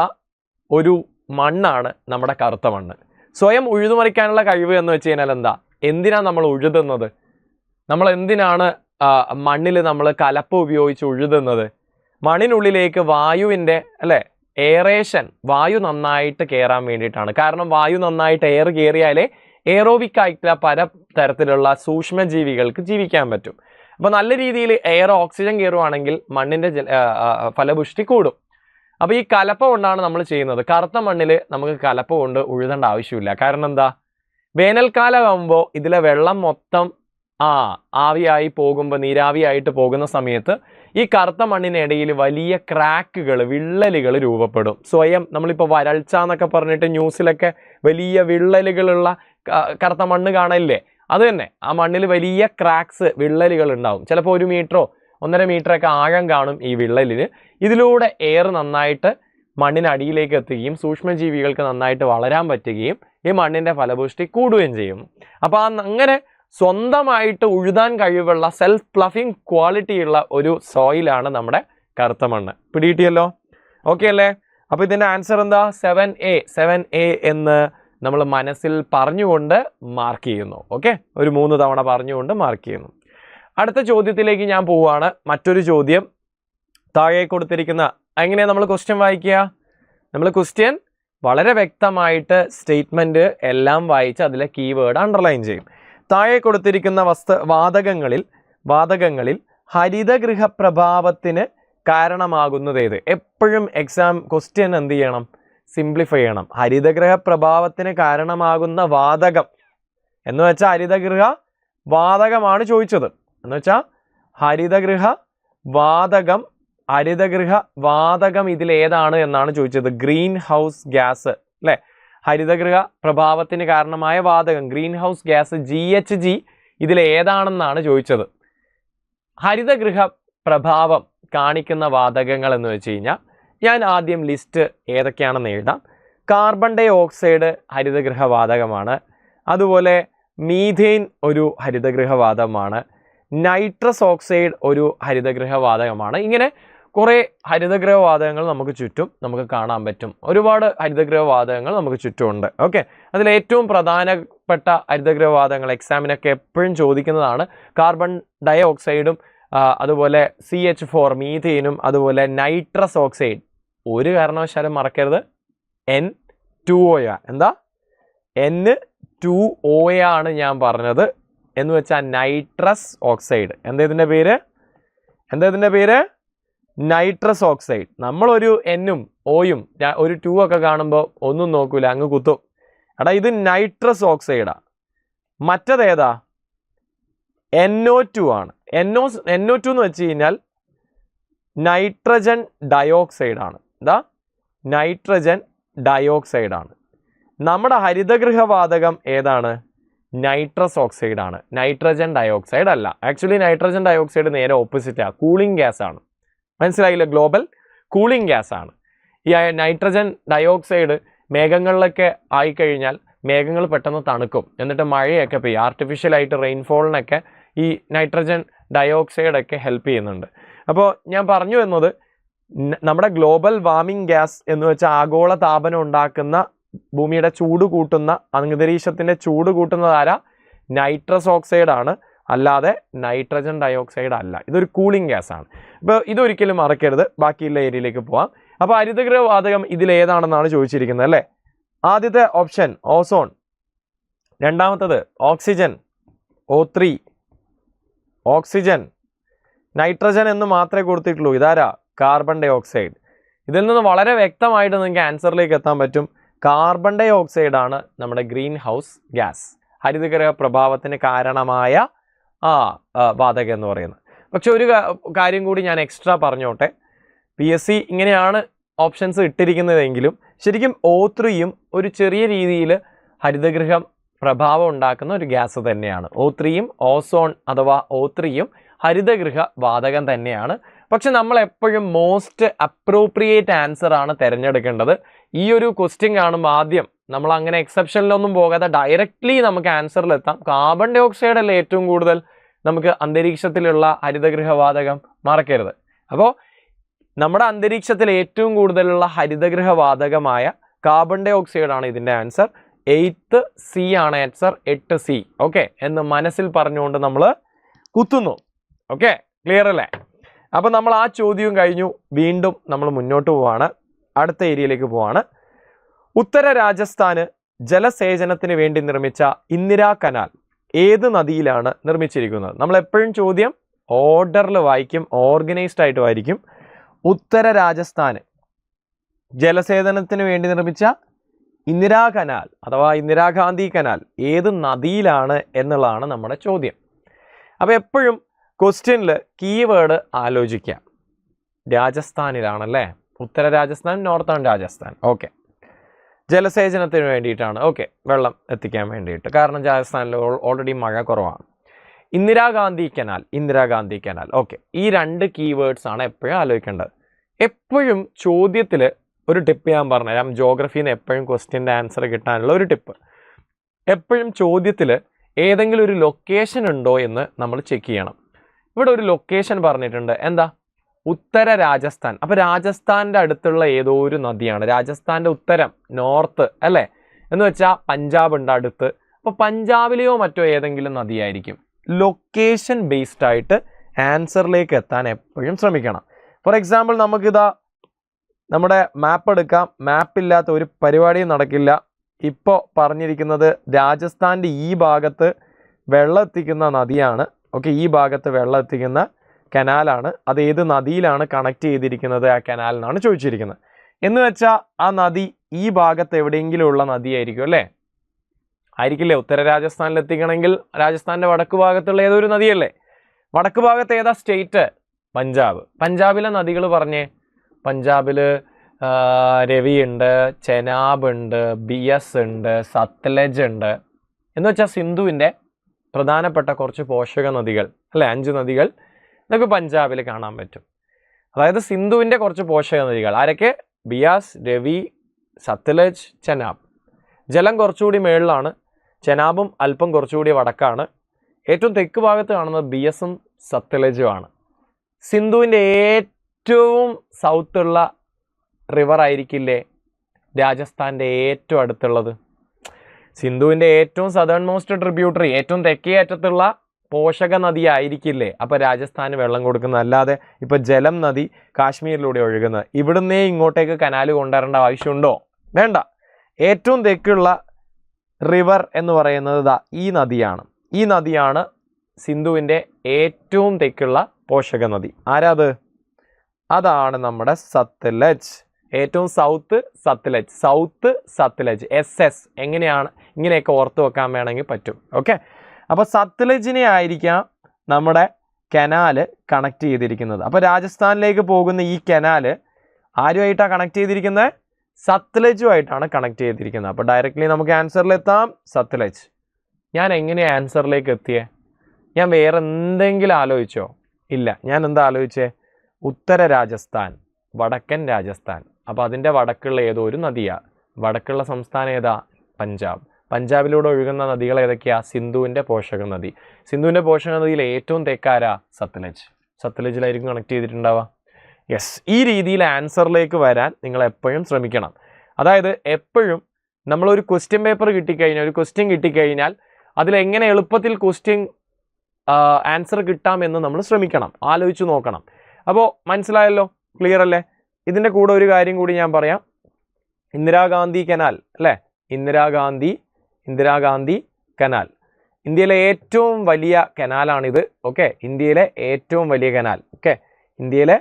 ഒരു മണ്ണാണ് നമ്മുടെ കറുത്ത മണ്ണ്. സ്വയം ഉഴുതുമറിക്കാനുള്ള കഴിവ് എന്ന് വെച്ച് കഴിഞ്ഞാൽ എന്താ? എന്തിനാണ് നമ്മൾ ഉഴുതുന്നത്? നമ്മൾ എന്തിനാണ് മണ്ണിൽ നമ്മൾ കലപ്പ ഉപയോഗിച്ച് ഉഴുതുന്നത്? മണ്ണിനുള്ളിലേക്ക് വായുവിൻ്റെ എയറേഷൻ, വായു നന്നായിട്ട് കയറാൻ വേണ്ടിയിട്ടാണ്. കാരണം വായു നന്നായിട്ട് എയർ കയറിയാലേ എയറോബിക് ആയിട്ടുള്ള പല തരത്തിലുള്ള സൂക്ഷ്മജീവികൾക്ക് ജീവിക്കാൻ പറ്റും. അപ്പോൾ നല്ല രീതിയിൽ എയർ ഓക്സിജൻ കയറുവാണെങ്കിൽ മണ്ണിൻ്റെ ഫലപുഷ്ടി കൂടും. അപ്പോൾ ഈ കലപ്പ കൊണ്ടാണ് നമ്മൾ ചെയ്യുന്നത്. കറുത്ത മണ്ണിൽ നമുക്ക് കലപ്പ കൊണ്ട് ഉഴുതേണ്ട ആവശ്യമില്ല. കാരണം എന്താ? വേനൽക്കാലമാകുമ്പോൾ ഇതിലെ വെള്ളം മൊത്തം ആവിയായി പോകുമ്പോൾ, നീരാവിയായിട്ട് പോകുന്ന സമയത്ത് ഈ കറുത്ത മണ്ണിനിടയിൽ വലിയ ക്രാക്കുകൾ, വിള്ളലുകൾ രൂപപ്പെടും. സ്വയം നമ്മളിപ്പോൾ വരൾച്ച എന്നൊക്കെ പറഞ്ഞിട്ട് ന്യൂസിലൊക്കെ വലിയ വിള്ളലുകളുള്ള കറുത്ത മണ്ണ് കാണലില്ലേ? അത് തന്നെ, ആ മണ്ണിൽ വലിയ ക്രാക്സ്, വിള്ളലുകൾ ഉണ്ടാവും. ചിലപ്പോൾ 1 മീറ്ററോ 1.5 മീറ്ററൊക്കെ ആഴം കാണും ഈ വിള്ളലിന്. ഇതിലൂടെ എയർ നന്നായിട്ട് മണ്ണിനടിയിലേക്ക് എത്തുകയും സൂക്ഷ്മജീവികൾക്ക് നന്നായിട്ട് വളരാൻ പറ്റുകയും ഈ മണ്ണിൻ്റെ ഫലപുഷ്ടി കൂടുകയും ചെയ്യും. അപ്പോൾ അങ്ങനെ സ്വന്തമായിട്ട് ഉഴുതാൻ കഴിവുള്ള സെൽഫ് പ്ലഫിംഗ് ക്വാളിറ്റിയുള്ള ഒരു സോയിലാണ് നമ്മുടെ കറുത്ത മണ്ണ്. പിടികിട്ടിയല്ലോ? ഓക്കെ അല്ലേ? അപ്പോൾ ഇതിൻ്റെ ആൻസർ എന്താ? 7A എന്ന് നമ്മൾ മനസ്സിൽ പറഞ്ഞുകൊണ്ട് മാർക്ക് ചെയ്യുന്നു. ഓക്കെ, ഒരു 3 തവണ പറഞ്ഞുകൊണ്ട് മാർക്ക് ചെയ്യുന്നു. അടുത്ത ചോദ്യത്തിലേക്ക് ഞാൻ പോവുകയാണ്. മറ്റൊരു ചോദ്യം താഴെ കൊടുത്തിരിക്കുന്ന, എങ്ങനെയാണ് നമ്മൾ ക്വസ്റ്റ്യൻ വായിക്കുക? നമ്മൾ ക്വസ്റ്റ്യൻ വളരെ വ്യക്തമായിട്ട് സ്റ്റേറ്റ്മെൻറ്റ് എല്ലാം വായിച്ച് അതിലെ കീവേഡ് അണ്ടർലൈൻ ചെയ്യും. താഴെ കൊടുത്തിരിക്കുന്ന വാതകങ്ങളിൽ ഹരിതഗൃഹ പ്രഭാവത്തിന് കാരണമാകുന്നത് ഏത്? എപ്പോഴും എക്സാം ക്വസ്റ്റ്യൻ എന്ത് ചെയ്യണം? സിംപ്ലിഫൈ ചെയ്യണം. ഹരിതഗൃഹ പ്രഭാവത്തിന് കാരണമാകുന്ന വാതകം എന്ന് വെച്ചാൽ ഹരിതഗൃഹ വാതകമാണ് ചോദിച്ചത്. എന്ന് വെച്ചാൽ ഹരിതഗൃഹ വാതകം ഇതിലേതാണ് എന്നാണ് ചോദിച്ചത്. ഗ്രീൻ ഹൗസ് ഗ്യാസ് അല്ലേ? ഹരിതഗൃഹ പ്രഭാവത്തിന് കാരണമായ വാതകം ഗ്രീൻ ഹൗസ് ഗ്യാസ് GHG ഇതിലേതാണെന്നാണ് ചോദിച്ചത്. ഹരിതഗൃഹ പ്രഭാവം കാണിക്കുന്ന വാതകങ്ങൾ എന്ന് വെച്ച് കഴിഞ്ഞാൽ ഞാൻ ആദ്യം ലിസ്റ്റ് ഏതൊക്കെയാണെന്ന് എഴുതാം. കാർബൺ ഡൈ ഓക്സൈഡ് ഹരിതഗൃഹ വാതകമാണ്. അതുപോലെ മീഥെയിൻ ഒരു ഹരിതഗൃഹ വാതകമാണ്. നൈട്രസ് ഓക്സൈഡ് ഒരു ഹരിതഗൃഹ വാതകമാണ്. ഇങ്ങനെ കുറേ ഹരിതഗൃഹ വാതകങ്ങൾ നമുക്ക് ചുറ്റും നമുക്ക് കാണാൻ പറ്റും. ഒരുപാട് ഹരിതഗൃഹ വാതകങ്ങൾ നമുക്ക് ചുറ്റുമുണ്ട്. ഓക്കെ, അതിൽ ഏറ്റവും പ്രധാനപ്പെട്ട ഹരിതഗൃഹ വാതകങ്ങൾ എക്സാമിനൊക്കെ എപ്പോഴും ചോദിക്കുന്നതാണ് കാർബൺ ഡൈ ഓക്സൈഡും അതുപോലെ CH4 മീഥെയിനും അതുപോലെ നൈട്രസ് ഓക്സൈഡ്. ഒരു കാരണവശാലും മറക്കരുത്, N2O. എന്താ? N2O ആണ് ഞാൻ പറഞ്ഞത്. എന്ന് വെച്ചാൽ നൈട്രസ് ഓക്സൈഡ്. എന്താ ഇതിൻ്റെ പേര്? Nitrous oxide. നമ്മളൊരു Nഉം Oയും ഒരു 2 ഒക്കെ കാണുമ്പോൾ ഒന്നും നോക്കൂല, അങ്ങ് കുത്തും. എടാ ഇത് നൈട്രസ് ഓക്സൈഡാ. മറ്റേതേതാ? NO2 ആണ്. NO2 എന്ന് വെച്ച് കഴിഞ്ഞാൽ നൈട്രജൻ ഡയോക്സൈഡ് ആണ്. എന്താ? നൈട്രജൻ ഡയോക്സൈഡ് ആണ്. നമ്മുടെ ഹരിതഗൃഹ വാതകം ഏതാണ്? നൈട്രസ് ഓക്സൈഡ് ആണ്, നൈട്രജൻ ഡയോക്സൈഡ് അല്ല. ആക്ച്വലി നൈട്രജൻ ഡയോക്സൈഡ് നേരെ ഓപ്പോസിറ്റാണ്, കൂളിംഗ് ഗ്യാസ് ആണ്. മനസ്സിലായില്ല? ഗ്ലോബൽ കൂളിംഗ് ഗ്യാസ് ആണ്. ഈ നൈട്രജൻ ഡയോക്സൈഡ് മേഘങ്ങളിലൊക്കെ ആയിക്കഴിഞ്ഞാൽ മേഘങ്ങൾ പെട്ടെന്ന് തണുക്കും, എന്നിട്ട് മഴയൊക്കെ പെയ്യും. ആർട്ടിഫിഷ്യലായിട്ട് റെയിൻഫോളിനൊക്കെ ഈ നൈട്രജൻ ഡയോക്സൈഡൊക്കെ ഹെൽപ്പ് ചെയ്യുന്നുണ്ട്. അപ്പോൾ ഞാൻ പറഞ്ഞു എന്നത് നമ്മുടെ ഗ്ലോബൽ വാർമിംഗ് ഗ്യാസ് എന്ന് വെച്ചാൽ ആഗോള താപനം ഉണ്ടാക്കുന്ന, ഭൂമിയുടെ ചൂട് കൂട്ടുന്ന, അന്തരീക്ഷത്തിൻ്റെ ചൂട് കൂട്ടുന്നതാരാ? നൈട്രസ് ഓക്സൈഡ് ആണ്, അല്ലാതെ നൈട്രജൻ ഡയോക്സൈഡ് അല്ല. ഇതൊരു കൂളിംഗ് ഗ്യാസ് ആണ്. അപ്പോൾ ഇതൊരിക്കലും മറക്കരുത്. ബാക്കിയുള്ള ഏരിയയിലേക്ക് പോവാം. അപ്പോൾ ഹരിതഗൃഹ വാതകം ഇതിലേതാണെന്നാണ് ചോദിച്ചിരിക്കുന്നത് അല്ലേ? ആദ്യത്തെ ഓപ്ഷൻ ഓസോൺ, രണ്ടാമത്തത് ഓക്സിജൻ O3, ഓക്സിജൻ. നൈട്രജൻ എന്ന് മാത്രമേ കൊടുത്തിട്ടുള്ളൂ. ഇതാരാ? Carbon dioxide. ഇതിൽ നിന്ന് വളരെ വ്യക്തമായിട്ട് നിങ്ങൾക്ക് ആൻസറിലേക്ക് എത്താൻ പറ്റും. കാർബൺ ഡൈ ഓക്സൈഡ് ആണ് നമ്മുടെ ഗ്രീൻ ഹൗസ് ഗ്യാസ്, ഹരിതഗൃഹ പ്രഭാവത്തിന് കാരണമായ വാതകം എന്ന് പറയുന്നത്. പക്ഷെ ഒരു കാര്യം കൂടി ഞാൻ എക്സ്ട്രാ പറഞ്ഞോട്ടെ. PSC ഇങ്ങനെയാണ് ഓപ്ഷൻസ് ഇട്ടിരിക്കുന്നതെങ്കിലും ശരിക്കും O3യും ഒരു ചെറിയ രീതിയിൽ ഹരിതഗൃഹം പ്രഭാവം ഉണ്ടാക്കുന്ന ഒരു ഗ്യാസ് തന്നെയാണ്. O3യും ഓസോൺ അഥവാ O3യും ഹരിതഗൃഹ വാതകം തന്നെയാണ്. പക്ഷെ നമ്മൾ എപ്പോഴും മോസ്റ്റ് അപ്രോപ്രിയേറ്റ് ആൻസർ ആണ് തിരഞ്ഞെടുക്കേണ്ടത്. ഈ ഒരു ക്വസ്റ്റ്യൻ കാണുമ്പോൾ ആദ്യം നമ്മൾ അങ്ങനെ എക്സെപ്ഷനിലൊന്നും പോകാതെ ഡയറക്റ്റ്ലി നമുക്ക് ആൻസറിലെത്താം. കാർബൺ ഡൈ ഓക്സൈഡ് അല്ലേ ഏറ്റവും കൂടുതൽ നമുക്ക് അന്തരീക്ഷത്തിലുള്ള ഹരിതഗൃഹ വാതകം, മറക്കരുത്. അപ്പോൾ നമ്മുടെ അന്തരീക്ഷത്തിൽ ഏറ്റവും കൂടുതലുള്ള ഹരിതഗൃഹ വാതകമായ കാർബൺ ഡൈ ഓക്സൈഡ് ആണ് ഇതിൻ്റെ ആൻസർ. 8th C ആണ് ആൻസർ, 8C. ഓക്കെ എന്ന് മനസ്സിൽ പറഞ്ഞുകൊണ്ട് നമ്മൾ കുത്തുന്നു. ഓക്കെ, ക്ലിയർ അല്ലേ? അപ്പോൾ നമ്മൾ ആ ചോദ്യവും കഴിഞ്ഞു. വീണ്ടും നമ്മൾ മുന്നോട്ട് പോവാണ്, അടുത്ത ഏരിയയിലേക്ക് പോവാണ്. ഉത്തര രാജസ്ഥാന് ജലസേചനത്തിന് വേണ്ടി നിർമ്മിച്ച ഇന്ദിരാ കനാൽ ഏത് നദിയിലാണ് നിർമ്മിച്ചിരിക്കുന്നത്? നമ്മൾ എപ്പോഴും ചോദ്യം ഓർഡറിൽ വായിക്കും, ഓർഗനൈസ്ഡ് ആയിട്ട് വായിക്കും. ഉത്തര രാജസ്ഥാന് ജലസേചനത്തിന് വേണ്ടി നിർമ്മിച്ച ഇന്ദിരാ കനാൽ അഥവാ ഇന്ദിരാഗാന്ധി കനാൽ ഏത് നദിയിലാണ് എന്നുള്ളതാണ് നമ്മുടെ ചോദ്യം. അപ്പോൾ എപ്പോഴും ക്വസ്റ്റ്യനിൽ കീവേഡ് ആലോചിക്കാം. രാജസ്ഥാനിലാണല്ലേ, ഉത്തര രാജസ്ഥാൻ, നോർത്തേൺ രാജസ്ഥാൻ. ഓക്കെ, ജലസേചനത്തിന് വേണ്ടിയിട്ടാണ്. ഓക്കെ, വെള്ളം എത്തിക്കാൻ വേണ്ടിയിട്ട്. കാരണം രാജസ്ഥാനിൽ ഓൾറെഡി മഴ കുറവാണ്. ഇന്ദിരാഗാന്ധി കനാൽ. ഓക്കെ, ഈ 2 കീവേഡ്സ് ആണ് എപ്പോഴും ആലോചിക്കേണ്ടത്. എപ്പോഴും ചോദ്യത്തിൽ ഒരു ടിപ്പ് ഞാൻ പറഞ്ഞുതരാം. ജോഗ്രഫിയിൽ നിന്ന് എപ്പോഴും ക്വസ്റ്റ്യൻ്റെ ആൻസർ കിട്ടാനുള്ള ഒരു ടിപ്പ്. എപ്പോഴും ചോദ്യത്തിൽ ഏതെങ്കിലും ഒരു ലൊക്കേഷൻ ഉണ്ടോ എന്ന് നമ്മൾ ചെക്ക് ചെയ്യണം. ഇവിടെ ഒരു ലൊക്കേഷൻ പറഞ്ഞിട്ടുണ്ട്. എന്താ? ഉത്തര രാജസ്ഥാൻ. അപ്പോൾ രാജസ്ഥാൻ്റെ അടുത്തുള്ള ഏതോ ഒരു നദിയാണ്. രാജസ്ഥാൻ്റെ ഉത്തരം, നോർത്ത് അല്ലേ? എന്ന് വെച്ചാൽ പഞ്ചാബ് ഉണ്ട് അടുത്ത്. അപ്പോൾ പഞ്ചാബിലെയോ മറ്റോ ഏതെങ്കിലും നദിയായിരിക്കും. ലൊക്കേഷൻ ബേസ്ഡ് ആയിട്ട് ആൻസറിലേക്ക് എത്താൻ എപ്പോഴും ശ്രമിക്കണം. ഫോർ എക്സാമ്പിൾ നമുക്കിതാ നമ്മുടെ മാപ്പ് എടുക്കാം. മാപ്പില്ലാത്ത ഒരു പരിപാടിയും നടക്കില്ല. ഇപ്പോൾ പറഞ്ഞിരിക്കുന്നത് രാജസ്ഥാൻ്റെ ഈ ഭാഗത്ത് വെള്ളം എത്തിക്കുന്ന നദിയാണ്. ഓക്കെ, ഈ ഭാഗത്ത് വെള്ളം എത്തിക്കുന്ന കനാലാണ്. അത് ഏത് നദിയിലാണ് കണക്ട് ചെയ്തിരിക്കുന്നത് ആ കനാലിനാണ് ചോദിച്ചിരിക്കുന്നത്. എന്ന് വെച്ചാൽ ആ നദി ഈ ഭാഗത്ത് എവിടെയെങ്കിലും ഉള്ള നദിയായിരിക്കും അല്ലേ? ആയിരിക്കില്ലേ? ഉത്തര രാജസ്ഥാനിൽ എത്തിക്കണമെങ്കിൽ രാജസ്ഥാൻ്റെ വടക്ക് ഭാഗത്തുള്ള ഏതൊരു നദിയല്ലേ? വടക്ക് ഭാഗത്ത് ഏതാ സ്റ്റേറ്റ്? പഞ്ചാബ്. പഞ്ചാബിലെ നദികൾ പറഞ്ഞേ. പഞ്ചാബിൽ രവി ഉണ്ട്, ചെനാബ് ഉണ്ട്, ബിയസ് ഉണ്ട്, സത്ലജ് ഉണ്ട്. എന്ന് വെച്ചാൽ സിന്ധുവിൻ്റെ പ്രധാനപ്പെട്ട കുറച്ച് പോഷക നദികൾ അല്ലേ, 5 നദികൾ നമുക്ക് പഞ്ചാബിൽ കാണാൻ പറ്റും. അതായത് സിന്ധുവിൻ്റെ കുറച്ച് പോഷക നദികൾ ആരൊക്കെ? ബിയാസ്, രവി, സത്ലജ്, ചെനാബ്. ജലം കുറച്ചുകൂടി മേളിലാണ്, ചെനാബും അല്പം കുറച്ചുകൂടി വടക്കാണ്. ഏറ്റവും തെക്ക് ഭാഗത്ത് കാണുന്നത് ബിയസും സത്ലജുമാണ്. സിന്ധുവിൻ്റെ ഏറ്റവും സൗത്തുള്ള റിവർ ആയിരിക്കില്ലേ രാജസ്ഥാൻ്റെ ഏറ്റവും അടുത്തുള്ളത്? സിന്ധുവിൻ്റെ ഏറ്റവും സദേൺ മോസ്റ്റ് ട്രിബ്യൂട്ടറി, ഏറ്റവും തെക്കേ അറ്റത്തുള്ള പോഷക നദി ആയിരിക്കില്ലേ അപ്പോൾ രാജസ്ഥാന് വെള്ളം കൊടുക്കുന്നത്? അല്ലാതെ ഇപ്പോൾ ജലം നദി കാശ്മീരിലൂടെ ഒഴുകുന്നത്, ഇവിടുന്നേ ഇങ്ങോട്ടേക്ക് കനാല് കൊണ്ടുവരേണ്ട ആവശ്യമുണ്ടോ? വേണ്ട. ഏറ്റവും തെക്കുള്ള റിവർ എന്ന് പറയുന്നത് ഈ നദിയാണ്. ഈ നദിയാണ് സിന്ധുവിൻ്റെ ഏറ്റവും തെക്കുള്ള പോഷക നദി. ആരാത്? അതാണ് നമ്മുടെ സത്ലജ്. ഏറ്റവും south Sutlej, south Sutlej, SS. എങ്ങനെയാണ്? ഇങ്ങനെയൊക്കെ ഓർത്ത് വെക്കാൻ വേണമെങ്കിൽ പറ്റും. ഓക്കെ, അപ്പോൾ സത്ലജിനെ ആയിരിക്കാം നമ്മുടെ കനാല് കണക്ട് ചെയ്തിരിക്കുന്നത്. അപ്പോൾ രാജസ്ഥാനിലേക്ക് പോകുന്ന ഈ കനാല് ആരുമായിട്ടാണ് കണക്ട് ചെയ്തിരിക്കുന്നത്? സത്ലജുമായിട്ടാണ് കണക്ട് ചെയ്തിരിക്കുന്നത്. അപ്പോൾ ഡയറക്റ്റ്ലി നമുക്ക് ആൻസറിലെത്താം, സത്ലജ്. ഞാൻ എങ്ങനെയാണ് ആൻസറിലേക്ക് എത്തിയേ? ഞാൻ വേറെ എന്തെങ്കിലും ആലോചിച്ചോ? ഇല്ല. ഞാൻ എന്താ ആലോചിച്ചേ? ഉത്തര രാജസ്ഥാൻ, വടക്കൻ രാജസ്ഥാൻ. അപ്പോൾ അതിൻ്റെ വടക്കുള്ള ഏതോ ഒരു നദിയാണ്. വടക്കുള്ള സംസ്ഥാനം ഏതാ? പഞ്ചാബ്. പഞ്ചാബിലൂടെ ഒഴുകുന്ന നദികൾ ഏതൊക്കെയാ? സിന്ധുവിൻ്റെ പോഷക നദി. സിന്ധുവിൻ്റെ പോഷക നദിയിൽ ഏറ്റവും തെക്കാരാ? സത്ലജ്. സത്ലജിലായിരിക്കും കണക്ട് ചെയ്തിട്ടുണ്ടാവുക. യെസ്. ഈ രീതിയിൽ ആൻസറിലേക്ക് വരാൻ നിങ്ങൾ എപ്പോഴും ശ്രമിക്കണം. അതായത് എപ്പോഴും നമ്മളൊരു ക്വസ്റ്റ്യൻ പേപ്പർ കിട്ടിക്കഴിഞ്ഞാൽ, ഒരു ക്വസ്റ്റ്യൻ കിട്ടിക്കഴിഞ്ഞാൽ അതിലെങ്ങനെ എളുപ്പത്തിൽ ക്വസ്റ്റ്യൻ ആൻസർ കിട്ടാമെന്ന് നമ്മൾ ശ്രമിക്കണം, ആലോചിച്ച് നോക്കണം. അപ്പോൾ മനസ്സിലായല്ലോ? ക്ലിയർ അല്ലേ? ഇതിൻ്റെ കൂടെ ഒരു കാര്യം കൂടി ഞാൻ പറയാം. ഇന്ദിരാഗാന്ധി കനാൽ അല്ലേ? ഇന്ദിരാഗാന്ധി കനാൽ ഇന്ത്യയിലെ ഏറ്റവും വലിയ കനാലാണിത്. ഓക്കെ, ഇന്ത്യയിലെ ഏറ്റവും വലിയ കനാൽ. ഓക്കെ, ഇന്ത്യയിലെ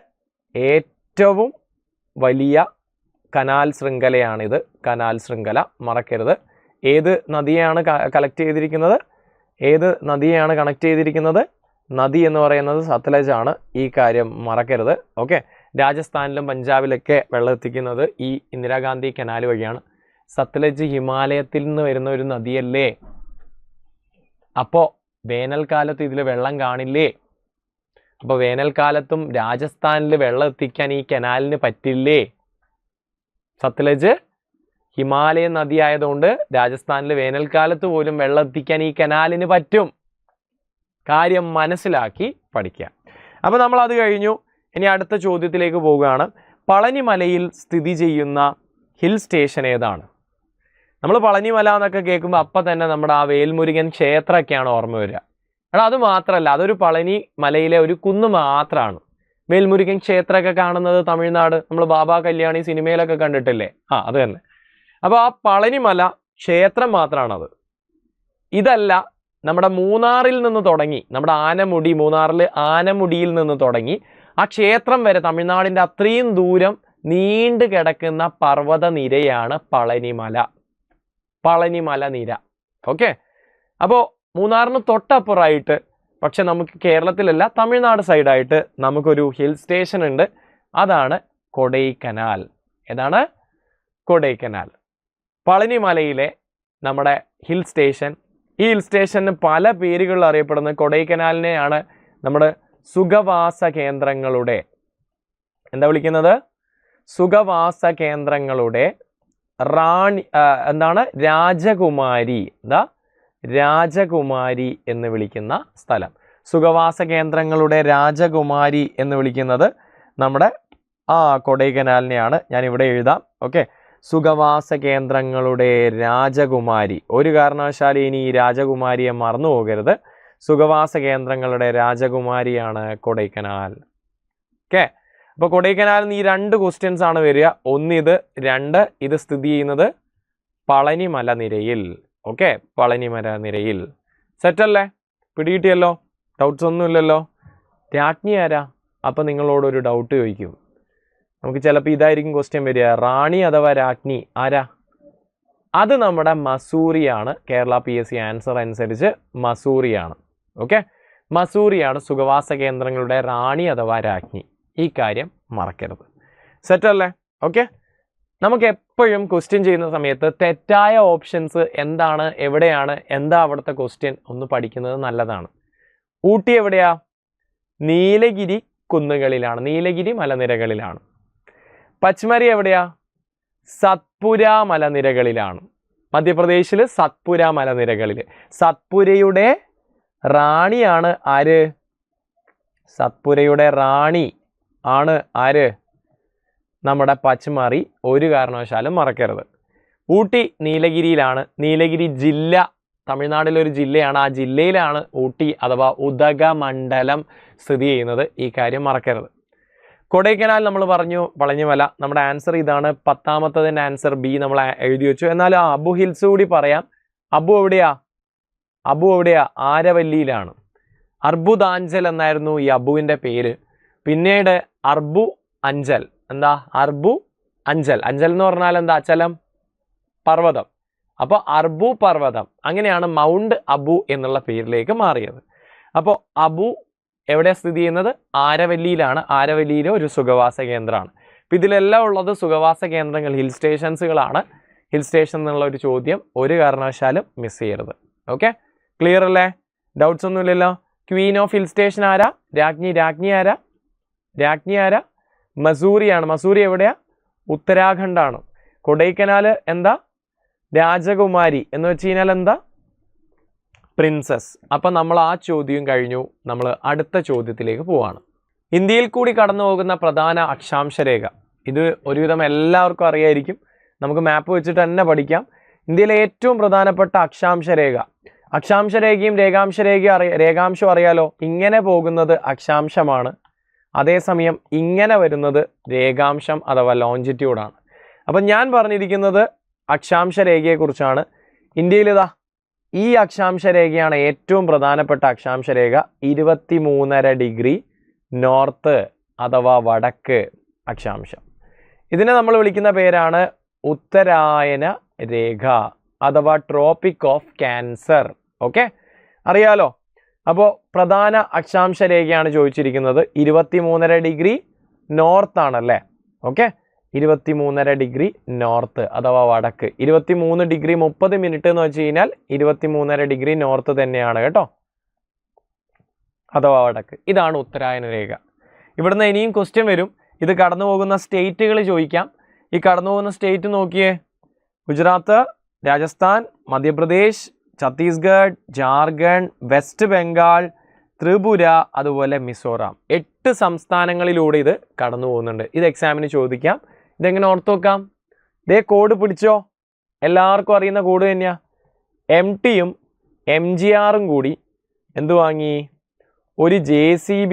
ഏറ്റവും വലിയ കനാൽ ശൃംഖലയാണിത്. കനാൽ ശൃംഖല മറക്കരുത്. ഏത് നദിയാണ് കളക്ട് ചെയ്തിരിക്കുന്നത്? ഏത് നദിയാണ് കണക്ട് ചെയ്തിരിക്കുന്നത്? നദി എന്ന് പറയുന്നത് സത്ലജ് ആണ്. ഈ കാര്യം മറക്കരുത്. ഓക്കെ, രാജസ്ഥാനിലും പഞ്ചാബിലൊക്കെ വെള്ളം എത്തിക്കുന്നത് ഈ ഇന്ദിരാഗാന്ധി കനാൽ വഴിയാണ്. സത്ലജ് ഹിമാലയത്തിൽ നിന്ന് വരുന്ന ഒരു നദിയല്ലേ? അപ്പോൾ വേനൽക്കാലത്ത് ഇതിൽ വെള്ളം കാണില്ലേ? അപ്പോൾ വേനൽക്കാലത്തും രാജസ്ഥാനിൽ വെള്ളം എത്തിക്കാൻ ഈ കനാലിന് പറ്റില്ലേ? സത്ലജ് ഹിമാലയൻ നദി ആയതുകൊണ്ട് രാജസ്ഥാനിൽ വേനൽക്കാലത്ത് പോലും വെള്ളം എത്തിക്കാൻ ഈ കനാലിന് പറ്റും. കാര്യം മനസ്സിലാക്കി പഠിക്കുക. അപ്പോൾ നമ്മൾ അത് കഴിഞ്ഞു. ഇനി അടുത്ത ചോദ്യത്തിലേക്ക് പോവുകയാണ്. പളനിമലയിൽ സ്ഥിതി ചെയ്യുന്ന ഹിൽ സ്റ്റേഷൻ ഏതാണ്? നമ്മൾ പളനിമല എന്നൊക്കെ കേൾക്കുമ്പോൾ അപ്പം തന്നെ നമ്മുടെ ആ വേൽമുരുകൻ ക്ഷേത്രമൊക്കെയാണ് ഓർമ്മ വരിക. എടാ, അത് മാത്രമല്ല, അതൊരു പളനി മലയിലെ ഒരു കുന്ന് മാത്രമാണ്. വേൽമുരുകൻ ക്ഷേത്രമൊക്കെ കാണുന്നത് തമിഴ്നാട്, നമ്മൾ ബാബാ കല്യാണി സിനിമയിലൊക്കെ കണ്ടിട്ടില്ലേ? അത് തന്നെ. അപ്പോൾ ആ പളനിമല ക്ഷേത്രം മാത്രമാണത്. ഇതല്ല, നമ്മുടെ മൂന്നാറിൽ നിന്ന് തുടങ്ങി, നമ്മുടെ ആനമുടി, മൂന്നാറിൽ ആനമുടിയിൽ നിന്ന് തുടങ്ങി ആ ക്ഷേത്രം വരെ തമിഴ്നാടിൻ്റെ അത്രയും ദൂരം നീണ്ടു കിടക്കുന്ന പർവ്വത നിരയാണ് പളനിമല നിര. ഓക്കെ, അപ്പോൾ മൂന്നാറിന് തൊട്ടപ്പുറമായിട്ട്, പക്ഷെ നമുക്ക് കേരളത്തിലല്ല തമിഴ്നാട് സൈഡായിട്ട് നമുക്കൊരു ഹിൽ സ്റ്റേഷൻ ഉണ്ട്. അതാണ് കൊടൈക്കനാൽ. ഏതാണ്? കൊടൈക്കനാൽ. പളനിമലയിലെ നമ്മുടെ ഹിൽ സ്റ്റേഷൻ. ഈ ഹിൽ സ്റ്റേഷന് പല പേരുകളിൽ അറിയപ്പെടുന്നത്. കൊടൈക്കനാലിനെയാണ് നമ്മുടെ സുഖവാസ കേന്ദ്രങ്ങളുടെ എന്താ വിളിക്കുന്നത്? സുഖവാസ കേന്ദ്രങ്ങളുടെ റാണി, എന്താണ്? രാജകുമാരി. രാജകുമാരി എന്ന് വിളിക്കുന്ന സ്ഥലം. സുഖവാസ കേന്ദ്രങ്ങളുടെ രാജകുമാരി എന്ന് വിളിക്കുന്നത് നമ്മുടെ കൊടൈക്കനാലിനെയാണ്. ഞാൻ ഇവിടെ എഴുതാം. ഓക്കെ, സുഖവാസ കേന്ദ്രങ്ങളുടെ രാജകുമാരി. ഒരു കാരണവശാലും ഇനി ഈ രാജകുമാരിയെ മറന്നു പോകരുത്. സുഖവാസ കേന്ദ്രങ്ങളുടെ രാജകുമാരിയാണ് കൊടൈക്കനാൽ. ഓക്കെ, അപ്പോൾ കൊടൈക്കനാലിൽ ഈ 2 ക്വസ്റ്റ്യൻസ് ആണ് വരിക. ഒന്നിത്, 2 ഇത് സ്ഥിതി ചെയ്യുന്നത് പളനിമല നിരയിൽ. ഓക്കെ, പളനിമല നിരയിൽ. സെറ്റല്ലേ? പിടികിട്ടിയല്ലോ? ഡൗട്ട്സ് ഒന്നുമില്ലല്ലോ? രാജ്ഞി ആരാ? അപ്പം നിങ്ങളോടൊരു ഡൗട്ട് ചോദിക്കും. നമുക്ക് ചിലപ്പോൾ ഇതായിരിക്കും ക്വസ്റ്റ്യൻ വരിക. റാണി അഥവാ രാജ്ഞി ആരാ? അത് നമ്മുടെ മസൂറിയാണ്. കേരള PSC ആൻസർ അനുസരിച്ച് മസൂറിയാണ്. ഓക്കെ, മസൂറിയാണ് സുഖവാസ കേന്ദ്രങ്ങളുടെ റാണി അഥവാ രാജ്ഞി. ഈ കാര്യം മറക്കരുത്. സെറ്റല്ലേ? ഓക്കെ, നമുക്ക് എപ്പോഴും ക്വസ്റ്റ്യൻ ചെയ്യുന്ന സമയത്ത് തെറ്റായ ഓപ്ഷൻസ് എന്താണ്, എവിടെയാണ്, എന്താ അവിടുത്തെ ക്വസ്റ്റ്യൻ ഒന്ന് പഠിക്കുന്നത് നല്ലതാണ്. ഊട്ടി എവിടെയാ? നീലഗിരി കുന്നുകളിലാണ്, നീലഗിരി മലനിരകളിലാണ്. പച്മരി എവിടെയാ? സത്പുര മലനിരകളിലാണ്. മധ്യപ്രദേശിൽ സത്പുര മലനിരകളിൽ. സത്പുരയുടെ റാണിയാണ് ആര്? സത്പുരയുടെ റാണി ആണ് ആര്? നമ്മുടെ പച്മറി. ഒരു കാരണവശാലും മറക്കരുത്. ഊട്ടി നീലഗിരിയിലാണ്. നീലഗിരി ജില്ല തമിഴ്നാട്ടിലൊരു ജില്ലയാണ്. ആ ജില്ലയിലാണ് ഊട്ടി അഥവാ ഉദഗമണ്ഡലം സ്ഥിതി ചെയ്യുന്നത്. ഈ കാര്യം മറക്കരുത്. കൊടൈക്കനാൽ നമ്മൾ പറഞ്ഞു, പളഞ്ഞിമല. നമ്മുടെ ആൻസർ ഇതാണ്. 10ാമത്തതിൻ്റെ ആൻസർ B നമ്മൾ എഴുതി വെച്ചു. എന്നാൽ അബു ഹിൽസ് കൂടി പറയാം. അബു എവിടെയാ? അബു എവിടെയാ? ആരവല്ലിയിലാണ്. അർബുദാഞ്ചൽ എന്നായിരുന്നു ഈ അബുവിൻ്റെ പേര്. പിന്നീട് അർബു അഞ്ചൽ. എന്താ? അർബു അഞ്ചൽ. അഞ്ചൽ എന്ന് പറഞ്ഞാൽ എന്താ? അച്ചലം, പർവ്വതം. അപ്പോൾ അർബു പർവ്വതം. അങ്ങനെയാണ് മൗണ്ട് അബു എന്നുള്ള പേരിലേക്ക് മാറിയത്. അപ്പോൾ അബു എവിടെ സ്ഥിതി ചെയ്യുന്നത്? ആരവല്ലിയിലാണ്. ആരവല്ലിയിലെ ഒരു സുഖവാസ കേന്ദ്രമാണ്. അപ്പോൾ ഇതിലെല്ലാം ഉള്ളത് സുഖവാസ കേന്ദ്രങ്ങൾ, ഹിൽ സ്റ്റേഷൻസുകളാണ്. ഹിൽ സ്റ്റേഷൻ എന്നുള്ള ഒരു ചോദ്യം ഒരു കാരണവശാലും മിസ് ചെയ്യരുത്. ഓക്കെ, ക്ലിയർ അല്ലേ? ഡൗട്ട്സ് ഒന്നുമില്ലല്ലോ. ക്വീൻ ഓഫ് ഹിൽ സ്റ്റേഷൻ ആരാ? രാജ്ഞി. രാജ്ഞി ആരാ? രാജ്ഞി ആരാ? മസൂറിയാണ്. മസൂറി എവിടെയാ? ഉത്തരാഖണ്ഡാണ്. കൊടൈക്കനാൽ എന്താ? രാജകുമാരി എന്ന് വെച്ച് കഴിഞ്ഞാൽ എന്താ? പ്രിൻസസ്. അപ്പം നമ്മൾ ആ ചോദ്യം കഴിഞ്ഞു. നമ്മൾ അടുത്ത ചോദ്യത്തിലേക്ക് പോവാണ്. ഇന്ത്യയിൽ കൂടി കടന്നു പോകുന്ന പ്രധാന അക്ഷാംശ രേഖ. ഇത് ഒരുവിധം എല്ലാവർക്കും അറിയായിരിക്കും. നമുക്ക് മാപ്പ് വെച്ചിട്ട് തന്നെ പഠിക്കാം. ഇന്ത്യയിലെ ഏറ്റവും പ്രധാനപ്പെട്ട അക്ഷാംശ രേഖ. അക്ഷാംശ രേഖയും രേഖാംശവും അറിയാലോ. ഇങ്ങനെ പോകുന്നത് അക്ഷാംശമാണ്. അതേസമയം ഇങ്ങനെ വരുന്നത് രേഖാംശം അഥവാ ലോഞ്ചിറ്റ്യൂഡാണ്. അപ്പം ഞാൻ പറഞ്ഞിരിക്കുന്നത് അക്ഷാംശ രേഖയെക്കുറിച്ചാണ്. ഇന്ത്യയിൽ ഇതാ ഈ അക്ഷാംശ രേഖയാണ് ഏറ്റവും പ്രധാനപ്പെട്ട അക്ഷാംശ രേഖ. 23.5 ഡിഗ്രി നോർത്ത് അഥവാ വടക്ക് അക്ഷാംശം. ഇതിനെ നമ്മൾ വിളിക്കുന്ന പേരാണ് ഉത്തരായന രേഖ അഥവാ ട്രോപ്പിക് ഓഫ് ക്യാൻസർ. ഓക്കെ, അറിയാലോ. അപ്പോൾ പ്രധാന അക്ഷാംശ രേഖയാണ് ചോദിച്ചിരിക്കുന്നത്. 23.5 ഡിഗ്രി നോർത്ത് ആണല്ലേ. ഓക്കെ, 23.5 ഡിഗ്രി നോർത്ത് അഥവാ വടക്ക്. 23 ഡിഗ്രി 30 മിനിറ്റ് എന്ന് വെച്ച് കഴിഞ്ഞാൽ 23.5 ഡിഗ്രി നോർത്ത് തന്നെയാണ് കേട്ടോ, അഥവാ വടക്ക്. ഇതാണ് ഉത്തരായന രേഖ. ഇവിടുന്ന് ഇനിയും ക്വസ്റ്റ്യൻ വരും. ഇത് കടന്നു പോകുന്ന സ്റ്റേറ്റുകൾ ചോദിക്കാം. ഈ കടന്നു പോകുന്ന സ്റ്റേറ്റ് നോക്കിയേ. ഗുജറാത്ത്, രാജസ്ഥാൻ, മധ്യപ്രദേശ്, ഛത്തീസ്ഗഡ്, ജാർഖണ്ഡ്, വെസ്റ്റ് ബംഗാൾ, ത്രിപുര, അതുപോലെ മിസോറാം. 8 സംസ്ഥാനങ്ങളിലൂടെ ഇത് കടന്നു പോകുന്നുണ്ട്. ഇത് എക്സാമിന് ചോദിക്കാം. ഇതെങ്ങനെ ഓർത്ത് വെക്കാം? ഇതേ കോഡ് പിടിച്ചോ. എല്ലാവർക്കും അറിയുന്ന കോഡ് തന്നെയാണ്. MTയും MGRും കൂടി എന്ത് വാങ്ങി? ഒരു JCB